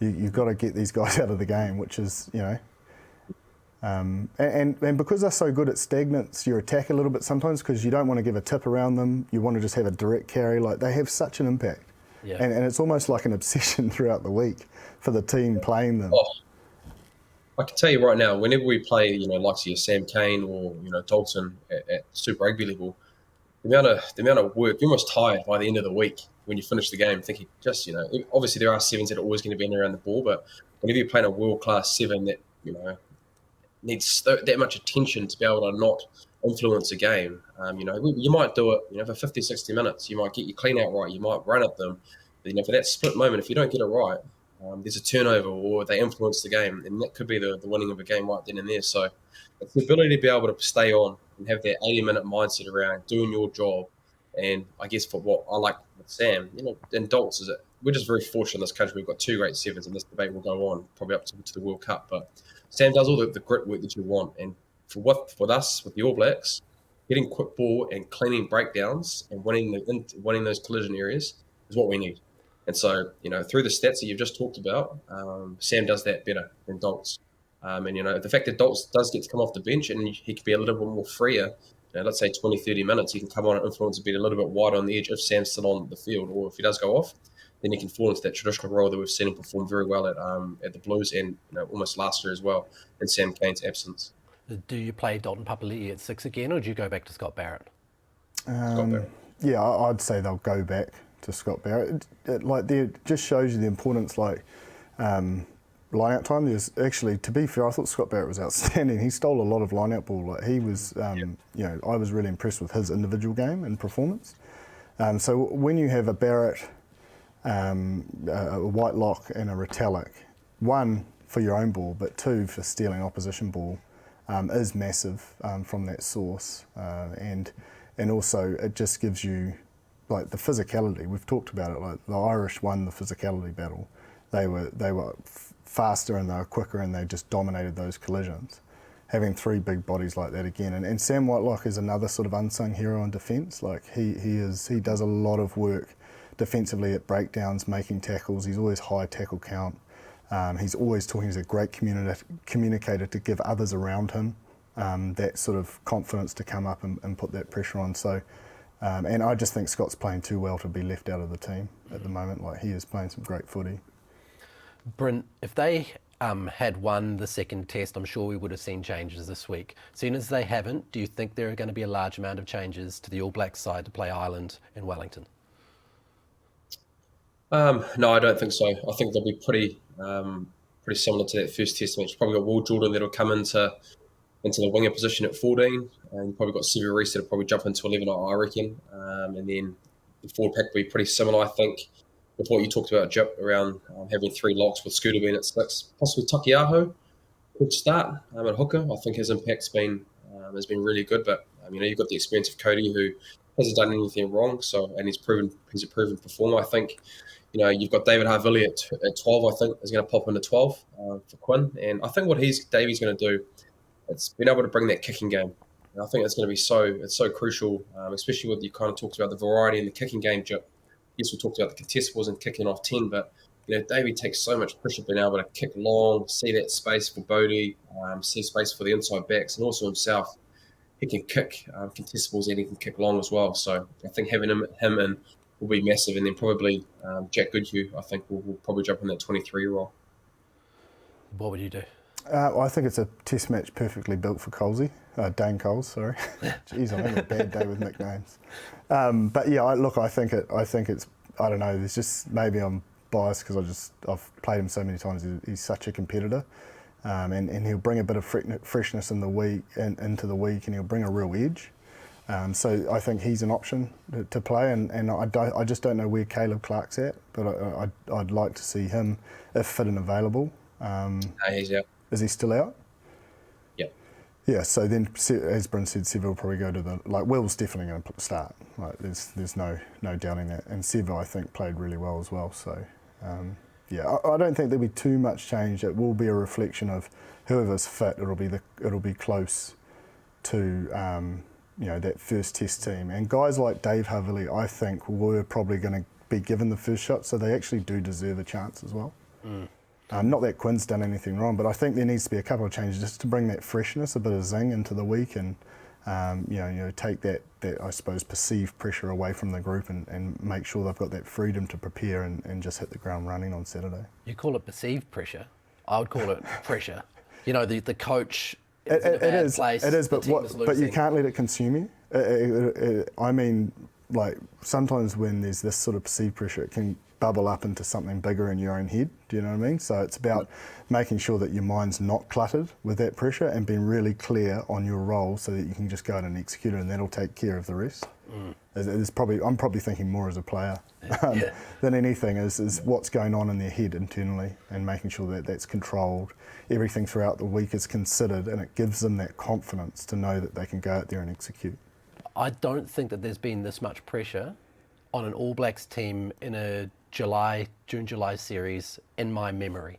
You've got to get these guys out of the game, which is, and because they're so good, it stagnates your attack a little bit sometimes because you don't want to give a tip around them. You want to just have a direct carry. Like, they have such an impact. Yeah. And it's almost like an obsession throughout the week for the team playing them. Oh, I can tell you right now, whenever we play, like your Sam Kane or, Dalton at Super Rugby level, the amount of work, you're almost tired by the end of the week when you finish the game thinking obviously there are sevens that are always going to be in around the ball, but whenever you're playing a world-class seven that, needs that much attention to be able to not influence a game, you might do it, for 50, 60 minutes. You might get your clean out right, you might run at them. But, for that split moment, if you don't get it right, there's a turnover or they influence the game, and that could be the winning of a game right then and there. So it's the ability to be able to stay on and have that 80-minute mindset around doing your job. And I guess for what I like with Sam, and Dolts, is that we're just very fortunate in this country. We've got two great sevens, and this debate will go on probably up to the World Cup. But Sam does all the grit work that you want. And for us, with the All Blacks, getting quick ball and cleaning breakdowns and winning those collision areas is what we need. And so, through the stats that you've just talked about, Sam does that better than Dolts. And, the fact that Dolts does get to come off the bench and he can be a little bit more freer, let's say 20, 30 minutes, he can come on and influence a bit a little bit wider on the edge if Sam's still on the field. Or if he does go off, then he can fall into that traditional role that we've seen him perform very well at the Blues and almost last year as well in Sam Kane's absence. Do you play Dalton Papali'i at 6 again, or do you go back to Scott Barrett? Scott Barrett. Yeah, I'd say they'll go back to Scott Barrett. It just shows you the importance, line-out time. There's actually, to be fair, I thought Scott Barrett was outstanding. He stole a lot of line-out ball. He was, I was really impressed with his individual game and performance. So when you have a Barrett, a Whitelock and a Retallick, one, for your own ball, but two, for stealing opposition ball, is massive from that source. And also, it just gives you, the physicality. We've talked about it. The Irish won the physicality battle. They were faster and they were quicker and they just dominated those collisions. Having three big bodies like that again, and Sam Whitelock is another sort of unsung hero in defence. He does a lot of work defensively at breakdowns, making tackles. He's always high tackle count. He's always talking. He's a great communicator to give others around him that sort of confidence to come up and put that pressure on. So. And I just think Scott's playing too well to be left out of the team at the moment. He is playing some great footy. Bryn, if they had won the second test, I'm sure we would have seen changes this week. Seeing as they haven't, do you think there are going to be a large amount of changes to the All Blacks side to play Ireland in Wellington? No, I don't think so. I think they'll be pretty similar to that first test match. Probably got Will Jordan that'll come into the winger position at 14, and you've probably got Sevu Reece that'll probably jump into 11, I reckon. And then the forward pack will be pretty similar, I think, with what you talked about, Jip, around having three locks with Scooter being at 6. Possibly Takiaho could start at hooker. I think his impact's been has been really good, but you've got the experience of Cody, who hasn't done anything wrong, and he's a proven performer. I think you've got David Harvilli at 12. I think is going to pop into 12 for Quinn, and I think what Davey's going to do, it's been able to bring that kicking game. And I think it's going to be so crucial, especially with you kind of talked about the variety in the kicking game, Jip. Yes, we talked about the contestables and kicking off 10, but Davey takes so much pressure being able to kick long, see that space for Bodie, see space for the inside backs, and also himself. He can kick contestables and he can kick long as well. So I think having him in will be massive, and then probably Jack Goodhue, I think, will probably jump in that 23 role. What would you do? I think it's a test match perfectly built for Colesy. Dane Coles, sorry. Jeez, I'm having a bad day with nicknames. But yeah, I think it's. I don't know. There's just, maybe I'm biased because I've played him so many times. He's such a competitor, and he'll bring a bit of freshness in the week and into the week, and he'll bring a real edge. So I think he's an option to play, and I just don't know where Caleb Clark's at, but I'd like to see him if fit and available. He's out. Is he still out? Yeah. Yeah, so then, as Bryn said, Sevu will probably go to Will's definitely going to start. There's no doubting that. And Sevu, I think, played really well as well. So, I don't think there'll be too much change. It will be a reflection of whoever's fit. It'll be close to that first test team. And guys like Dave Havili, I think, were probably going to be given the first shot, so they actually do deserve a chance as well. Not that Quinn's done anything wrong, but I think there needs to be a couple of changes just to bring that freshness, a bit of zing into the week, and take that I suppose perceived pressure away from the group, and make sure they've got that freedom to prepare and just hit the ground running on Saturday. You call it perceived pressure. I would call it pressure. The coach It is, but you losing. can't let it consume you. I mean, like, sometimes when there's this sort of perceived pressure, it can bubble up into something bigger in your own head. Do you know what I mean? So it's about making sure that your mind's not cluttered with that pressure and being really clear on your role so that you can just go out and execute it, and that'll take care of the rest. I'm probably thinking more as a player than anything is what's going on in their head internally, and making sure that that's controlled. Everything throughout the week is considered, and it gives them that confidence to know that they can go out there and execute. I don't think that there's been this much pressure on an All Blacks team in a June-July series in my memory.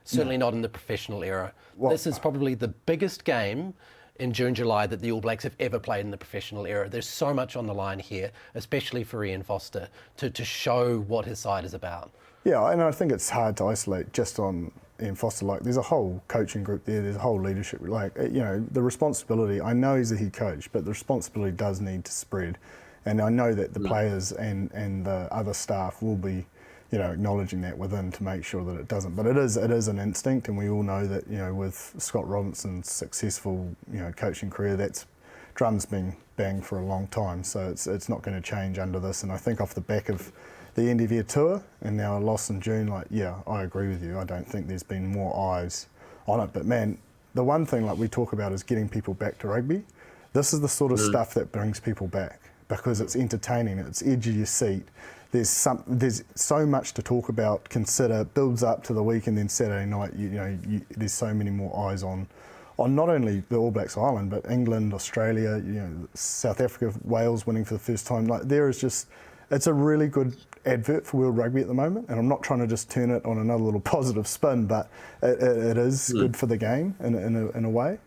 Certainly not in the professional era. This is probably the biggest game in June-July that the All Blacks have ever played in the professional era. There's so much on the line here, especially for Ian Foster, to show what his side is about. Yeah, and I think it's hard to isolate just on Ian Foster. Like, there's a whole coaching group there, there's a whole leadership. Like, the responsibility, I know he's a head coach, but the responsibility does need to spread. And I know that the players and the other staff will be, acknowledging that within to make sure that it doesn't. But it is an instinct, and we all know that, with Scott Robinson's successful, coaching career, that's drum's been banged for a long time. So it's not going to change under this. And I think off the back of the end of year tour and now a loss in June, I agree with you. I don't think there's been more eyes on it. But man, the one thing like we talk about is getting people back to rugby. This is the sort of stuff that brings people back, because it's entertaining, it's edge of your seat. There's so much to talk about, consider, builds up to the week, and then Saturday night, there's so many more eyes on not only the All Blacks Island, but England, Australia, South Africa, Wales winning for the first time. Like, it's a really good advert for World Rugby at the moment, and I'm not trying to just turn it on another little positive spin, but it is good for the game in a way.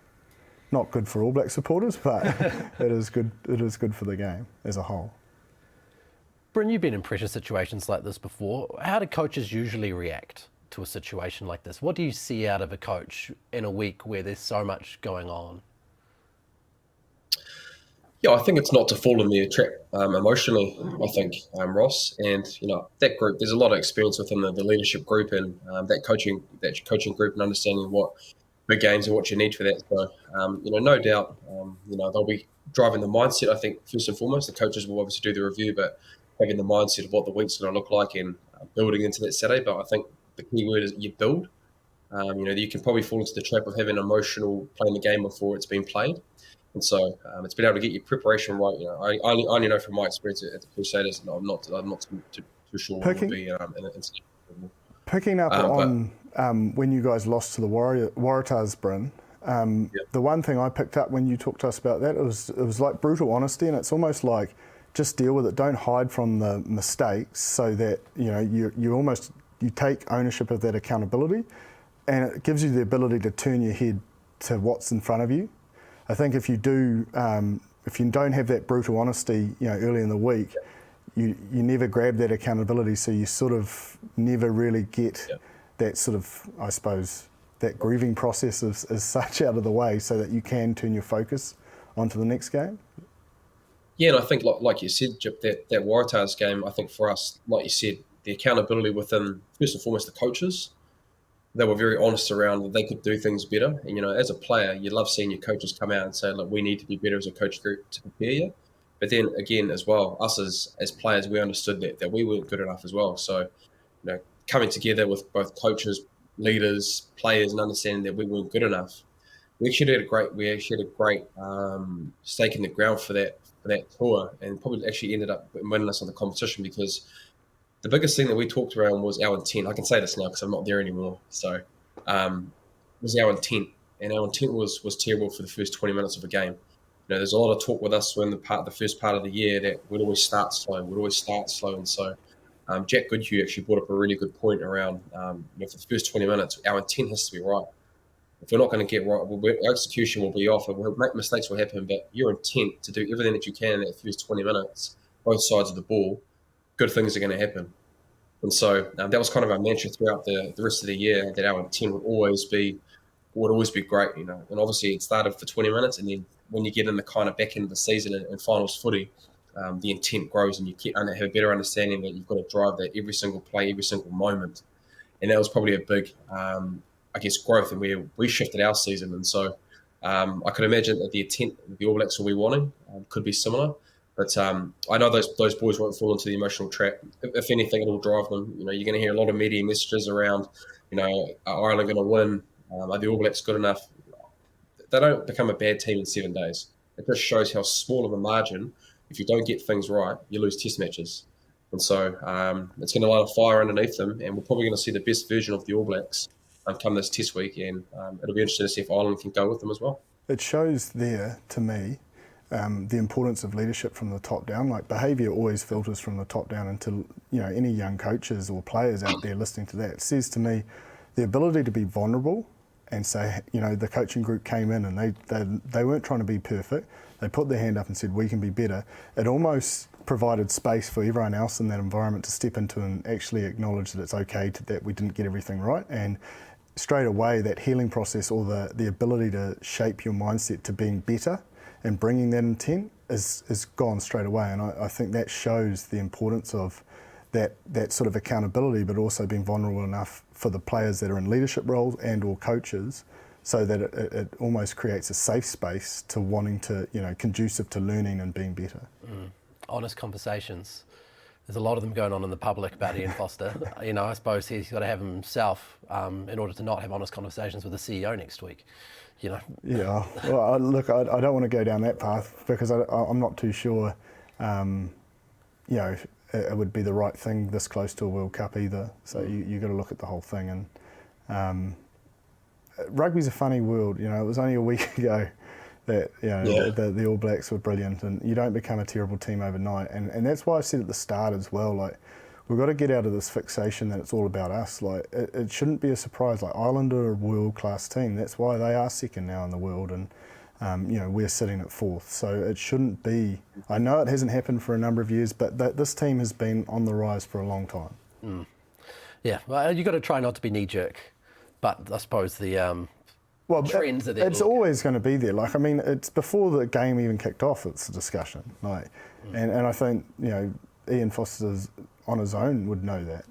Not good for All Black supporters, but it is good. It is good for the game as a whole. Bryn, you've been in pressure situations like this before. How do coaches usually react to a situation like this? What do you see out of a coach in a week where there's so much going on? Yeah, I think it's not to fall in their trap emotionally, I think, Ross. And, that group, there's a lot of experience within the leadership group and that coaching group, and understanding what big games and what you need for that. So, no doubt, they'll be driving the mindset. I think first and foremost, the coaches will obviously do the review, but having the mindset of what the week's going to look like and building into that Saturday. But I think the key word is you build. You can probably fall into the trap of having emotional playing the game before it's been played. And so it's been able to get your preparation right. I only know from my experience at the Crusaders, and I'm not too sure what it would be. Picking up on when you guys lost to the Waratahs, Bryn, the one thing I picked up when you talked to us about that, it was like brutal honesty, and it's almost like just deal with it. Don't hide from the mistakes, so that you take ownership of that accountability, and it gives you the ability to turn your head to what's in front of you. I think if you don't have that brutal honesty, early in the week, you never grab that accountability, so you sort of never really get that sort of, I suppose, that grieving process as such out of the way, so that you can turn your focus onto the next game. Yeah, and I think, like you said, Jip, that Waratahs game, I think for us, like you said, the accountability within, first and foremost, the coaches. They were very honest around that they could do things better. And, as a player, you love seeing your coaches come out and say, look, we need to be better as a coach group to prepare you. But then, again, as well, us as players, we understood that we weren't good enough as well. So, coming together with both coaches, leaders, players, and understanding that we weren't good enough, we actually had a great stake in the ground for that tour, and probably actually ended up winning us on the competition, because the biggest thing that we talked around was our intent. I can say this now because I'm not there anymore. So, was our intent, and our intent was terrible for the first 20 minutes of a game. There's a lot of talk with us when the first part of the year that we'd always start slow. And so, Jack Goodhue actually brought up a really good point around for the first 20 minutes, our intent has to be right. if we're not going to get right, our execution will be off. Mistakes will happen, but your intent to do everything that you can in that first 20 minutes, both sides of the ball, good things are going to happen. And so that was kind of our mantra throughout the rest of the year, that our intent would always be great, And obviously it started for 20 minutes, and then when you get in the kind of back end of the season and finals footy, the intent grows, and you have a better understanding that you've got to drive that every single play, every single moment. And that was probably a big, growth, and we shifted our season. And so I could imagine that the intent that the All Blacks will be wanting could be similar. But I know those boys won't fall into the emotional trap. If anything, it'll drive them. You're going to hear a lot of media messages around, are Ireland going to win? Are the All Blacks good enough? They don't become a bad team in 7 days. It just shows how small of a margin, if you don't get things right, you lose test matches. And so it's going to light a fire underneath them, and we're probably going to see the best version of the All Blacks come this test week, and it'll be interesting to see if Ireland can go with them as well. It shows there, to me, the importance of leadership from the top down. Like, behaviour always filters from the top down into any young coaches or players out there listening to that. It says to me the ability to be vulnerable and say, the coaching group came in and they weren't trying to be perfect. They put their hand up and said, we can be better. It almost provided space for everyone else in that environment to step into and actually acknowledge that it's okay that we didn't get everything right. And straight away, that healing process, or the ability to shape your mindset to being better and bringing that intent is gone straight away. And I think that shows the importance of that sort of accountability, but also being vulnerable enough for the players that are in leadership roles and or coaches, so that it almost creates a safe space to wanting to, conducive to learning and being better. Honest conversations. There's a lot of them going on in the public about Ian Foster. I suppose he's got to have himself in order to not have honest conversations with the CEO next week. Yeah. Well, I don't want to go down that path, because I'm not too sure, it would be the right thing this close to a World Cup either. So you got to look at the whole thing. And rugby's a funny world. It was only a week ago that the All Blacks were brilliant, and you don't become a terrible team overnight. And that's why I said at the start as well, like, we've got to get out of this fixation that it's all about us. Like, it shouldn't be a surprise. Like, Ireland are a world-class team. That's why they are second now in the world, and we're sitting at fourth. So it shouldn't be. I know it hasn't happened for a number of years, but this team has been on the rise for a long time. Yeah, well, you've got to try not to be knee-jerk, but I suppose the trends are there. It's always going to be there. Like, it's before the game even kicked off, it's a discussion. Like, and I think, Ian Foster's on his own would know that.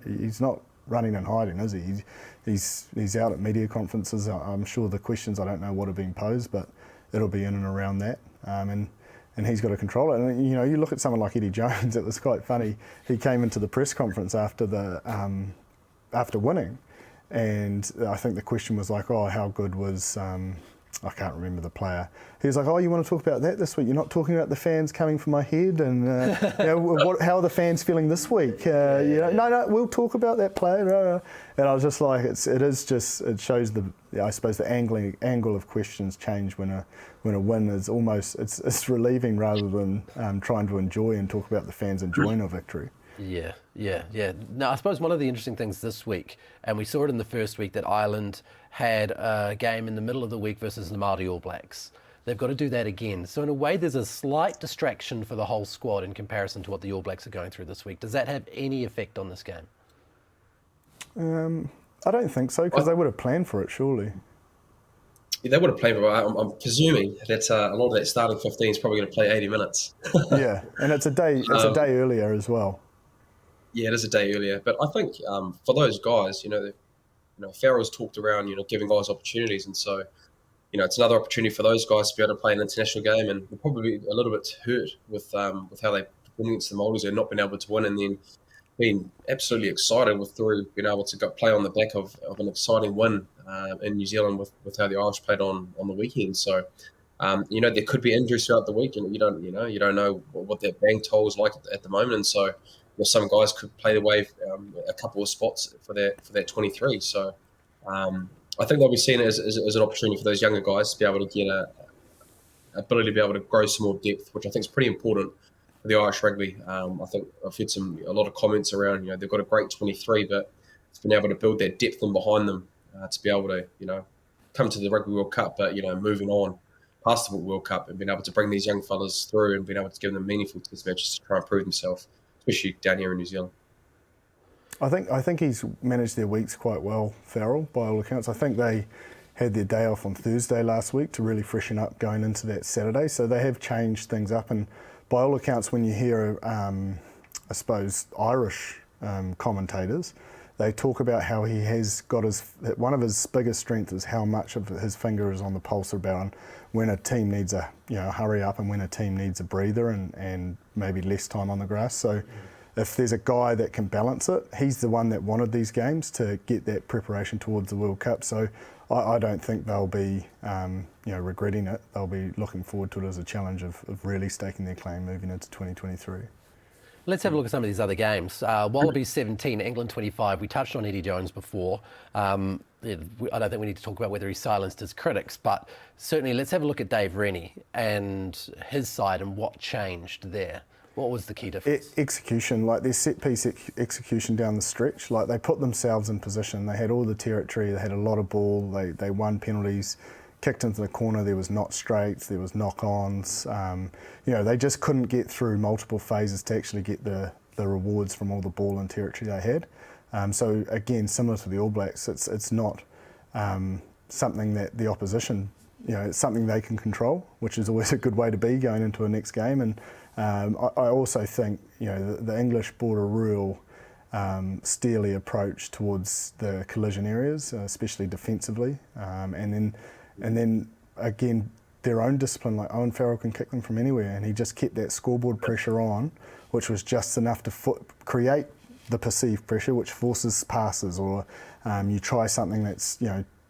He's not running and hiding, is he? He's out at media conferences. I'm sure the questions, I don't know what are being posed, but it'll be in and around that. And he's got to control it. And you look at someone like Eddie Jones. It was quite funny. He came into the press conference after winning, and I think the question was like, "Oh, how good was?" I can't remember the player. He was like, "Oh, you want to talk about that this week? You're not talking about the fans coming for my head, and how are the fans feeling this week? No, we'll talk about that player." And I was just like, it shows the angle of questions change when a win is almost it's relieving rather than trying to enjoy and talk about the fans enjoying a victory. Yeah. Now, I suppose one of the interesting things this week, and we saw it in the first week, that Ireland had a game in the middle of the week versus the Māori All Blacks. They've got to do that again. So in a way, there's a slight distraction for the whole squad in comparison to what the All Blacks are going through this week. Does that have any effect on this game? I don't think so, because they would have planned for it, surely. Yeah, they would have played, but I'm presuming that a lot of that starting 15 is probably going to play 80 minutes. Yeah, and it's a day earlier as well. Yeah, it is a day earlier, but I think for those guys, Farrell's talked around, giving guys opportunities, and so, it's another opportunity for those guys to be able to play an international game, and they'll probably be a little bit hurt with how they win against the Māoris and not being able to win, and then being absolutely excited through being able to go play on the back of an exciting win in New Zealand with how the Irish played on the weekend. So, there could be injuries throughout the week, and you don't know what that bang toll is like at the moment, and so. Some guys could play away a couple of spots for that 23. So I think they'll be seen as an opportunity for those younger guys to be able to get ability to be able to grow some more depth, which I think is pretty important for the Irish rugby. I think I've heard a lot of comments around, they've got a great 23, but it's been able to build that depth in behind them to be able to, come to the Rugby World Cup, but, moving on past the World Cup and being able to bring these young fellas through and being able to give them meaningful test matches to try and prove themselves, especially down here in New Zealand. I think he's managed their weeks quite well, Farrell, by all accounts. I think they had their day off on Thursday last week to really freshen up going into that Saturday. So they have changed things up. And by all accounts, when you hear, I suppose, Irish commentators, they talk about how he has got one of his biggest strengths is how much of his finger is on the pulse about when a team needs a hurry up and when a team needs a breather and maybe less time on the grass. So if there's a guy that can balance it, he's the one that wanted these games to get that preparation towards the World Cup. So I don't think they'll be regretting it. They'll be looking forward to it as a challenge of really staking their claim moving into 2023. Let's have a look at some of these other games. Wallabies 17, England 25. We touched on Eddie Jones before. I don't think we need to talk about whether he silenced his critics, but certainly let's have a look at Dave Rennie and his side and what changed there. What was the key difference? Execution, like their set-piece execution down the stretch. Like they put themselves in position. They had all the territory. They had a lot of ball. They won penalties. Kicked into the corner, there was not straights, there was knock-ons. They just couldn't get through multiple phases to actually get the rewards from all the ball and territory they had. So again, similar to the All Blacks, it's not something that the opposition, it's something they can control, which is always a good way to be going into a next game. And I also think the English brought a real steely approach towards the collision areas, especially defensively, and then again, their own discipline, like Owen Farrell can kick them from anywhere, and he just kept that scoreboard pressure on, which was just enough to create the perceived pressure, which forces passes, or you try something that's,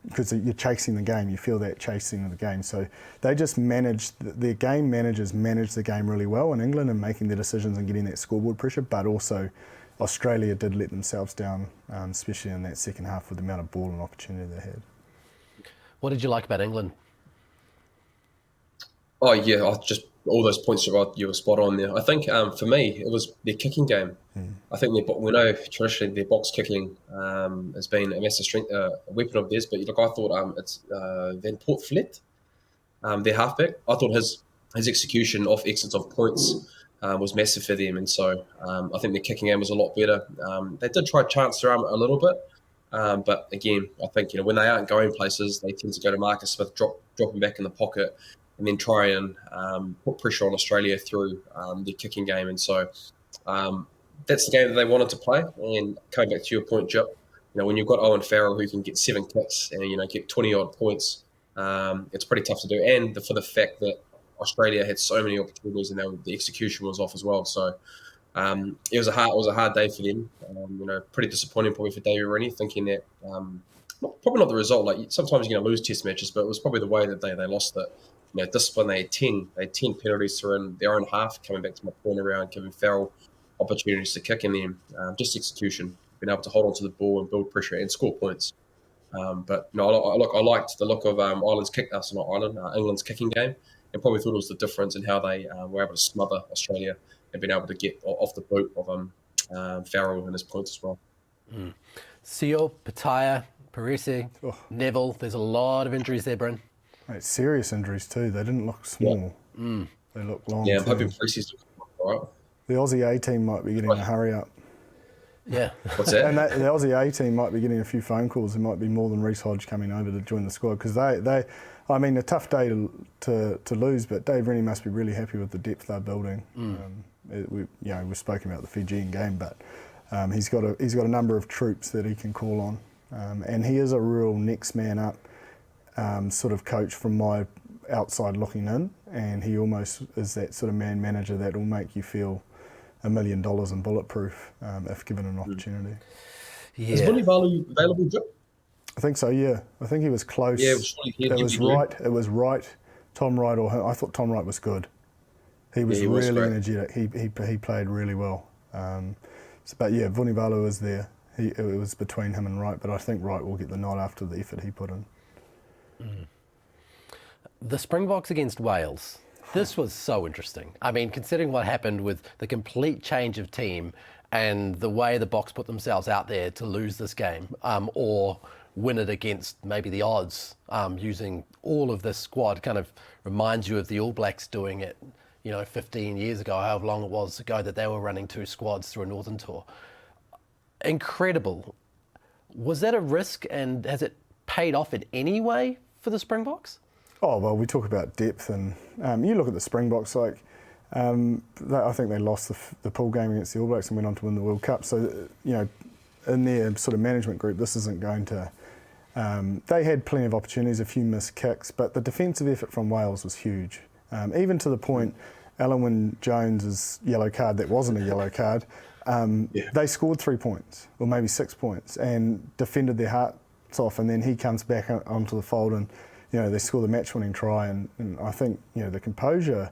because you're chasing the game, you feel that chasing of the game. So they just their game managers managed the game really well in England and making the decisions and getting that scoreboard pressure, but also Australia did let themselves down, especially in that second half with the amount of ball and opportunity they had. What did you like about England? Oh yeah, just all those points you were spot on there. I think for me it was their kicking game. I think we know traditionally their box kicking has been a massive strength, a weapon of theirs. But look, I thought it's Van Portflet, their halfback. I thought his execution off exits of points was massive for them, and so I think their kicking game was a lot better. They did try to chance their arm a little bit. But again, I think when they aren't going places, they tend to go to Marcus Smith, drop him back in the pocket, and then try and put pressure on Australia through their kicking game. And so that's the game that they wanted to play. And coming back to your point, Jip, when you've got Owen Farrell who can get 7 kicks and get 20 odd points, it's pretty tough to do. And for the fact that Australia had so many opportunities and the execution was off as well. So. It was a hard day for them. Pretty disappointing probably for David Rennie, thinking that probably not the result. Like sometimes you're going to lose test matches, but it was probably the way that they lost it. Discipline. They had 10 penalties through in their own half. Coming back to my point around giving Farrell opportunities to kick in them, just execution, being able to hold on to the ball and build pressure and score points. But I liked the look of England's kicking game, and probably thought it was the difference in how they were able to smother Australia and been able to get off the boot of Farrell and his points as well. Seo, Pataya, Parisi, Neville. There's a lot of injuries there, Bryn. Mate, serious injuries too. They didn't look small. Yeah. They look long. Yeah, I'm hoping Parisi's all right. The Aussie A team might be getting a hurry up. Yeah. What's that? And the Aussie A team might be getting a few phone calls. There might be more than Reece Hodge coming over to join the squad because a tough day to lose, but Dave Rennie must be really happy with the depth they're building. We've spoken about the Fijian game, but he's got a number of troops that he can call on, and he is a real next man up sort of coach from my outside looking in, and he almost is that sort of man manager that will make you feel $1 million and bulletproof if given an opportunity. Yeah. Is Vunivalu available, Joe? I think so, yeah. I think he was close. Yeah, it was Wright, Tom Wright or him. I thought Tom Wright was good. He was really energetic. He played really well. But yeah, Vunivalu was there. It was between him and Wright, but I think Wright will get the nod after the effort he put in. The Springboks against Wales. This was so interesting. I mean, considering what happened with the complete change of team and the way the Boks put themselves out there to lose this game, or win it against maybe the odds, using all of this squad. Kind of reminds you of the All Blacks doing it, 15 years ago, however long it was ago, that they were running 2 squads through a Northern Tour. Incredible. Was that a risk, and has it paid off in any way for the Springboks? Oh, well, we talk about depth, and you look at the Springboks, I think they lost the pool game against the All Blacks and went on to win the World Cup. So, in their sort of management group, this isn't going to... they had plenty of opportunities, a few missed kicks, but the defensive effort from Wales was huge. Even to the point, Alan Wynne-Jones's yellow card, that wasn't a yellow card, they scored 3 points, or maybe 6 points, and defended their hearts off, and then he comes back onto the fold and, they score the match-winning try, and I think, the composure...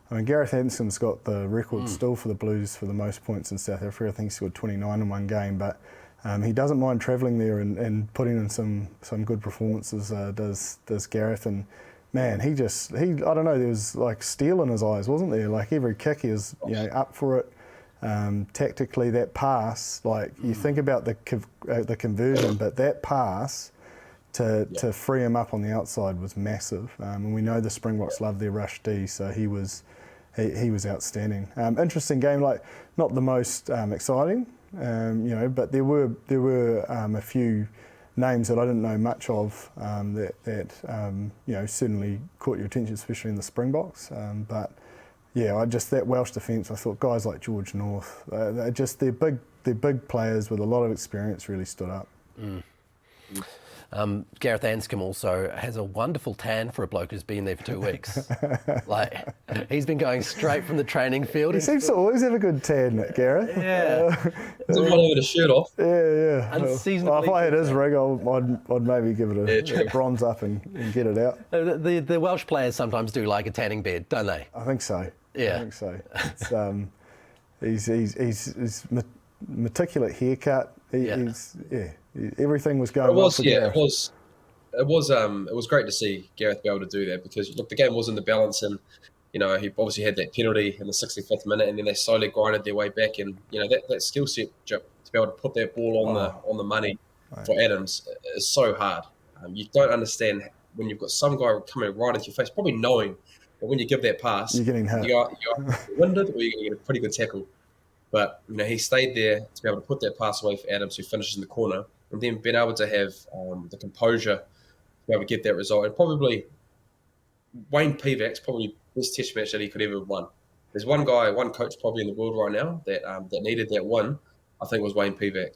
I mean, Gareth Hanscom's got the record still for the Blues for the most points in South Africa. I think he scored 29 in one game, but he doesn't mind travelling there and putting in some good performances, does Gareth. And man, he I don't know, there was like steel in his eyes, wasn't there? Like every kick he was up for it. Tactically, that pass, like you think about the conversion, but that pass to free him up on the outside was massive. And we know the Springboks love their rush D, so he was outstanding. Interesting game, like not the most exciting, but there were a few names that I didn't know much of that certainly caught your attention, especially in the Springboks. But yeah, that Welsh defence, I thought guys like George North, they're big players with a lot of experience, really stood up. Gareth Hanscom also has a wonderful tan for a bloke who's been there for 2 weeks. Like, he's been going straight from the training field. He seems to always have a good tan, Gareth. Yeah. Doesn't want to have a shirt off. Yeah. Unseasonably. If I had his rig, I'd maybe give it a bronze up and get it out. The Welsh players sometimes do like a tanning bed, don't they? I think so. Yeah. I think so. It's, he's meticulous haircut. Everything was going well for Gareth. It was great to see Gareth be able to do that, because look, the game was in the balance, and he obviously had that penalty in the 65th minute, and then they slowly grinded their way back, and that skill set to be able to put that ball on the money for Adams is so hard. You don't understand when you've got some guy coming right into your face, probably knowing that when you give that pass, you're getting hit. You're winded, or you're going to get a pretty good tackle. But he stayed there to be able to put that pass away for Adams, who finishes in the corner, and then being able to have the composure to be able to get that result. And probably Wayne Pivac's probably the best test match that he could ever have won. There's one coach probably in the world right now that needed that win. I think it was Wayne Pivac.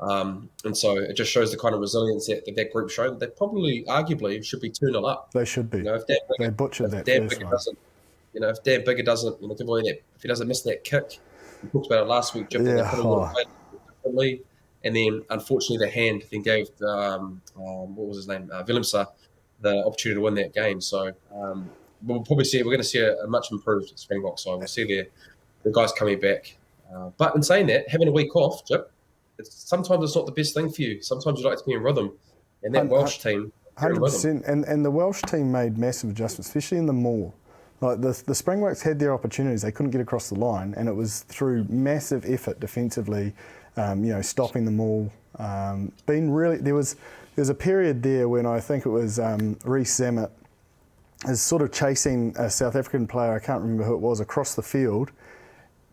And so it just shows the kind of resilience that group showed. They probably, arguably, should be 2-0 up. They should be. They butchered that first one. If Dan Biggar doesn't, give away that, if he doesn't miss that kick. We talked about it last week, Jim. They put a lot of weight differently, and then unfortunately the hand then gave what was his name, Willemse, the opportunity to win that game. So we're going to see a much improved Springbok side. We'll see the guys coming back. But in saying that, having a week off, Jip, sometimes it's not the best thing for you. Sometimes you like to be in rhythm, and that Welsh team, 100%, and the Welsh team made massive adjustments, especially in the maul. Like the Springboks had their opportunities, they couldn't get across the line, and it was through massive effort defensively, stopping them all. There was a period there when I think it was Rhys Zammit is sort of chasing a South African player, I can't remember who it was, across the field,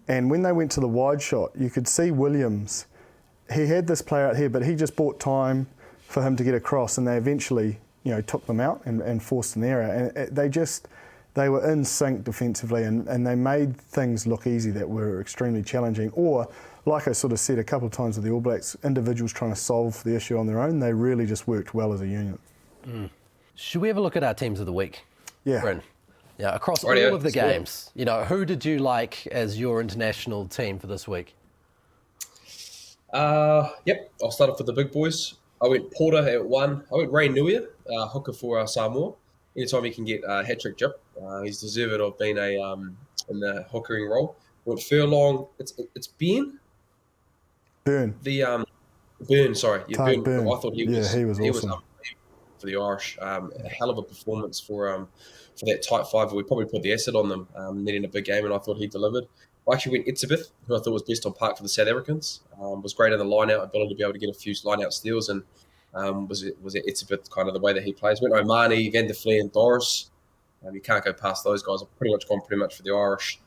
and when they went to the wide shot, you could see Williams. He had this player out here, but he just bought time for him to get across, and they eventually, took them out and forced an error, and they were in sync defensively, and they made things look easy that were extremely challenging. Or, like I sort of said a couple of times with the All Blacks, individuals trying to solve the issue on their own, they really just worked well as a unit. Should we have a look at our teams of the week? Yeah. Bryn? Yeah, across all of the games, who did you like as your international team for this week? Yep, I'll start off with the big boys. I went Porter at 1. I went Ray Nuia, hooker for Samoa. Anytime he can get a hat-trick, Jip, he's deserved of being in the hookering role. Went Furlong. It's Ben? Burn. Burn, sorry. Yeah, Burn. I thought he was awesome. For the Irish. A hell of a performance for that tight five. We probably put the acid on them, needing a big game, and I thought he delivered. I actually went Etzebeth, who I thought was best on park for the South Africans. Was great in the line-out, ability to be able to get a few line-out steals, and was it's a bit kind of the way that he plays. Went Omani, Van der Fleer, and Doris. You can't go past those guys. I've pretty much for the Irish.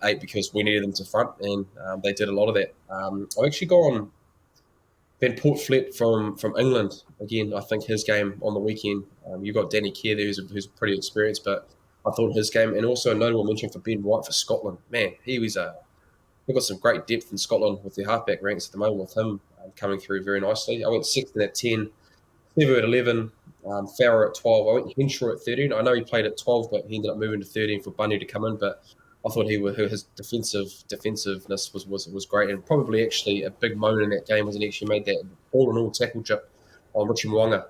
8 because we needed them to front, and they did a lot of that. I've actually gone Van Portflet from England. Again, I think his game on the weekend, you've got Danny Kerr there who's pretty experienced, but I thought his game, and also a notable mention for Ben White for Scotland. Man, we've got some great depth in Scotland with the halfback ranks at the moment with him coming through very nicely. I went Sexton at 10, Sevu at 11, Farrer at 12. I went Henshaw at 13. I know he played at 12, but he ended up moving to 13 for Bunny to come in, but I thought his defensiveness was great, and probably actually a big moment in that game was when he actually made that all-in-all tackle chip on Richie Mwanga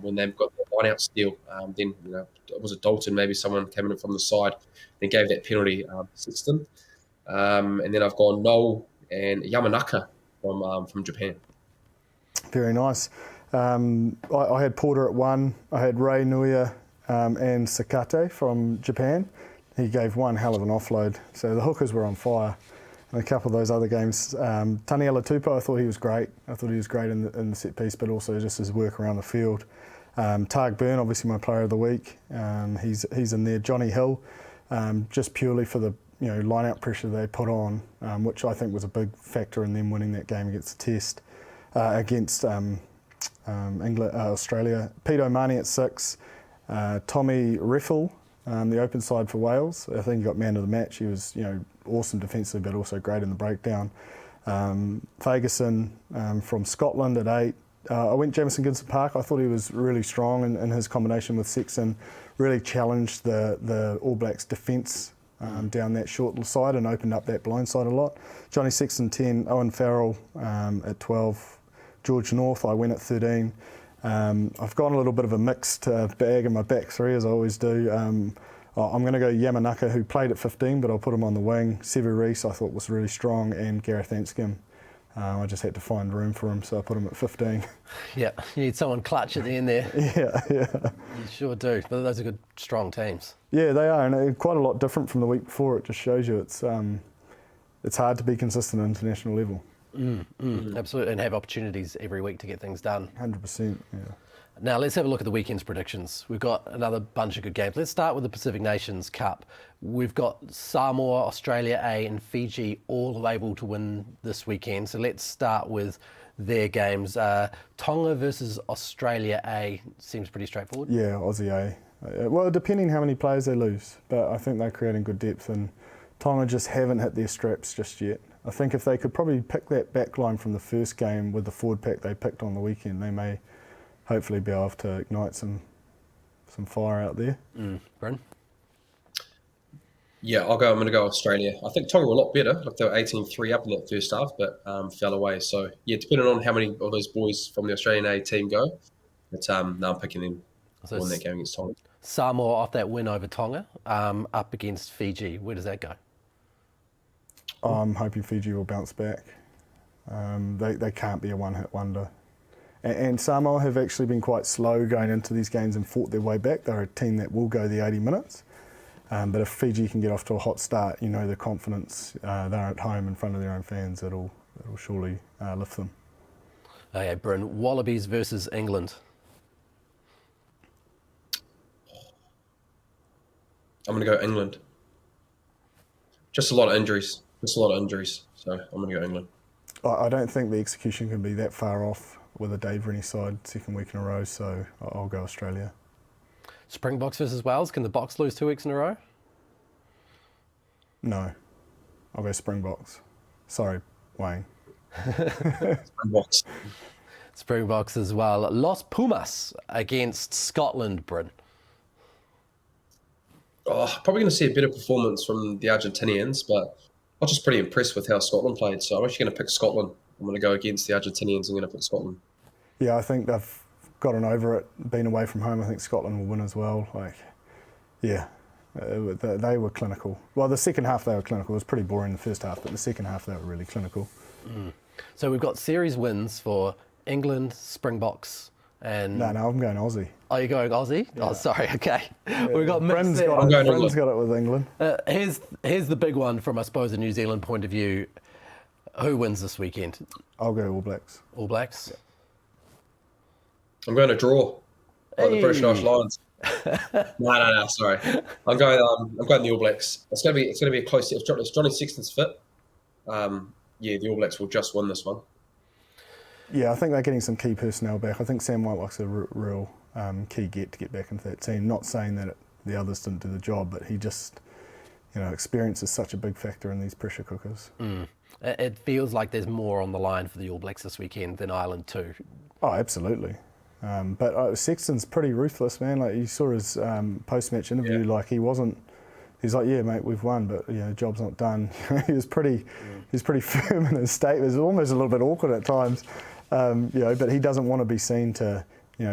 when they've got the line-out steal. Then, was it Dalton, maybe someone came in from the side and gave that penalty Sexton. And then I've gone Noel and Yamanaka from Japan. Very nice. I had Porter at 1. I had Ray Nuia and Sakate from Japan. He gave one hell of an offload. So the hookers were on fire. And a couple of those other games, Taniela Tupou, I thought he was great. I thought he was great in the set piece, but also just his work around the field. Targ Byrne, obviously my player of the week. He's in there. Johnny Hill, just purely for the line-out pressure they put on, which I think was a big factor in them winning that game against the Test, against England, Australia. Pete O'Mani at 6. Tommy Reffel, the open side for Wales. I think he got man of the match. He was, awesome defensively, but also great in the breakdown. Fagerson from Scotland at 8. I went Jamison Gibson-Park. I thought he was really strong in his combination with Sexton. Really challenged the All Blacks' defence down that short side and opened up that blind side a lot. Johnny Sexton 10. Owen Farrell at 12. George North, I went at 13. I've gone a little bit of a mixed bag in my back three, as I always do. I'm going to go Yamanaka, who played at 15, but I'll put him on the wing. Sevu Reece, I thought was really strong, and Gareth Anscombe. I just had to find room for him, so I put him at 15. Yeah, you need someone clutch at the end there. Yeah. You sure do. But those are good, strong teams. Yeah, they are, and they're quite a lot different from the week before. It just shows you it's hard to be consistent at international level. Absolutely, and have opportunities every week to get things done. 100%, yeah. Now, let's have a look at the weekend's predictions. We've got another bunch of good games. Let's start with the Pacific Nations Cup. We've got Samoa, Australia A and Fiji all able to win this weekend. So let's start with their games. Tonga versus Australia A seems pretty straightforward. Yeah, Aussie A. Well, depending how many players they lose. But I think they're creating good depth, and Tonga just haven't hit their straps just yet. I think if they could probably pick that back line from the first game with the forward pack they picked on the weekend, they may hopefully be able to ignite some fire out there. Bryn? Yeah, I'm going to go Australia. I think Tonga were a lot better. Like they were 18-3 up in that first half, but fell away. So, yeah, depending on how many of those boys from the Australian A team go, but now I'm picking them to win that game against Tonga. Samoa off that win over Tonga, up against Fiji. Where does that go? I'm hoping Fiji will bounce back. They can't be a one-hit wonder. And Samoa have actually been quite slow going into these games and fought their way back. They're a team that will go the 80 minutes. But if Fiji can get off to a hot start, the confidence, they're at home in front of their own fans, it'll surely lift them. Okay, Bryn, Wallabies versus England. I'm going to go England. Just a lot of injuries. So I'm going to go England. I don't think the execution can be that far off with a Dave Rennie side second week in a row, so I'll go Australia. Springboks versus Wales. Can the Boks lose 2 weeks in a row? No. I'll go Springboks. Sorry, Wayne. Springboks. Springboks as well. Los Pumas against Scotland, Bryn. Probably going to see a better performance from the Argentinians, but I was just pretty impressed with how Scotland played, so I'm actually going to pick Scotland. I'm going to go against the Argentinians. I'm going to pick Scotland. Yeah, I think they've gotten over it, being away from home. I think Scotland will win as well. They were clinical. Well, the second half they were clinical. It was pretty boring the first half, but the second half they were really clinical. So we've got series wins for England, Springboks, and... No, I'm going Aussie. Oh, you're going Aussie? Yeah. Oh, sorry, okay. Yeah. We've got Bryn's got it with England. Here's the big one from, I suppose, a New Zealand point of view. Who wins this weekend? I'll go All Blacks. All Blacks? I'm going to draw. Oh, the British Irish Lions. No, sorry. I'm going the All Blacks. It's going to be a close set. If Johnny Sexton's fit, the All Blacks will just win this one. Yeah, I think they're getting some key personnel back. I think Sam Whitelock's a real key to get back into that team. Not saying that the others didn't do the job, but he just, experience is such a big factor in these pressure cookers. It feels like there's more on the line for the All Blacks this weekend than Ireland too. Oh, absolutely. But Sexton's pretty ruthless, man. Like, you saw his post-match interview. Yeah. Like, he's like, yeah, mate, we've won, but job's not done. he was pretty firm in his statement. It was almost a little bit awkward at times, but he doesn't want to be seen to,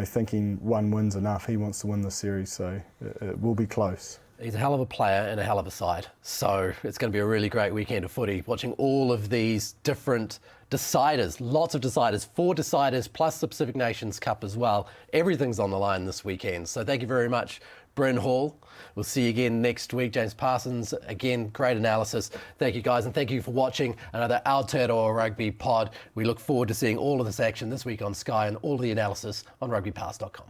thinking one win's enough. He wants to win the series, so it will be close. He's a hell of a player and a hell of a side. So it's going to be a really great weekend of footy, watching all of these different deciders, lots of deciders, 4 deciders plus the Pacific Nations Cup as well. Everything's on the line this weekend. So thank you very much, Bryn Hall. We'll see you again next week. James Parsons, again, great analysis. Thank you, guys, and thank you for watching another Aotearoa Rugby Pod. We look forward to seeing all of this action this week on Sky and all the analysis on RugbyPass.com.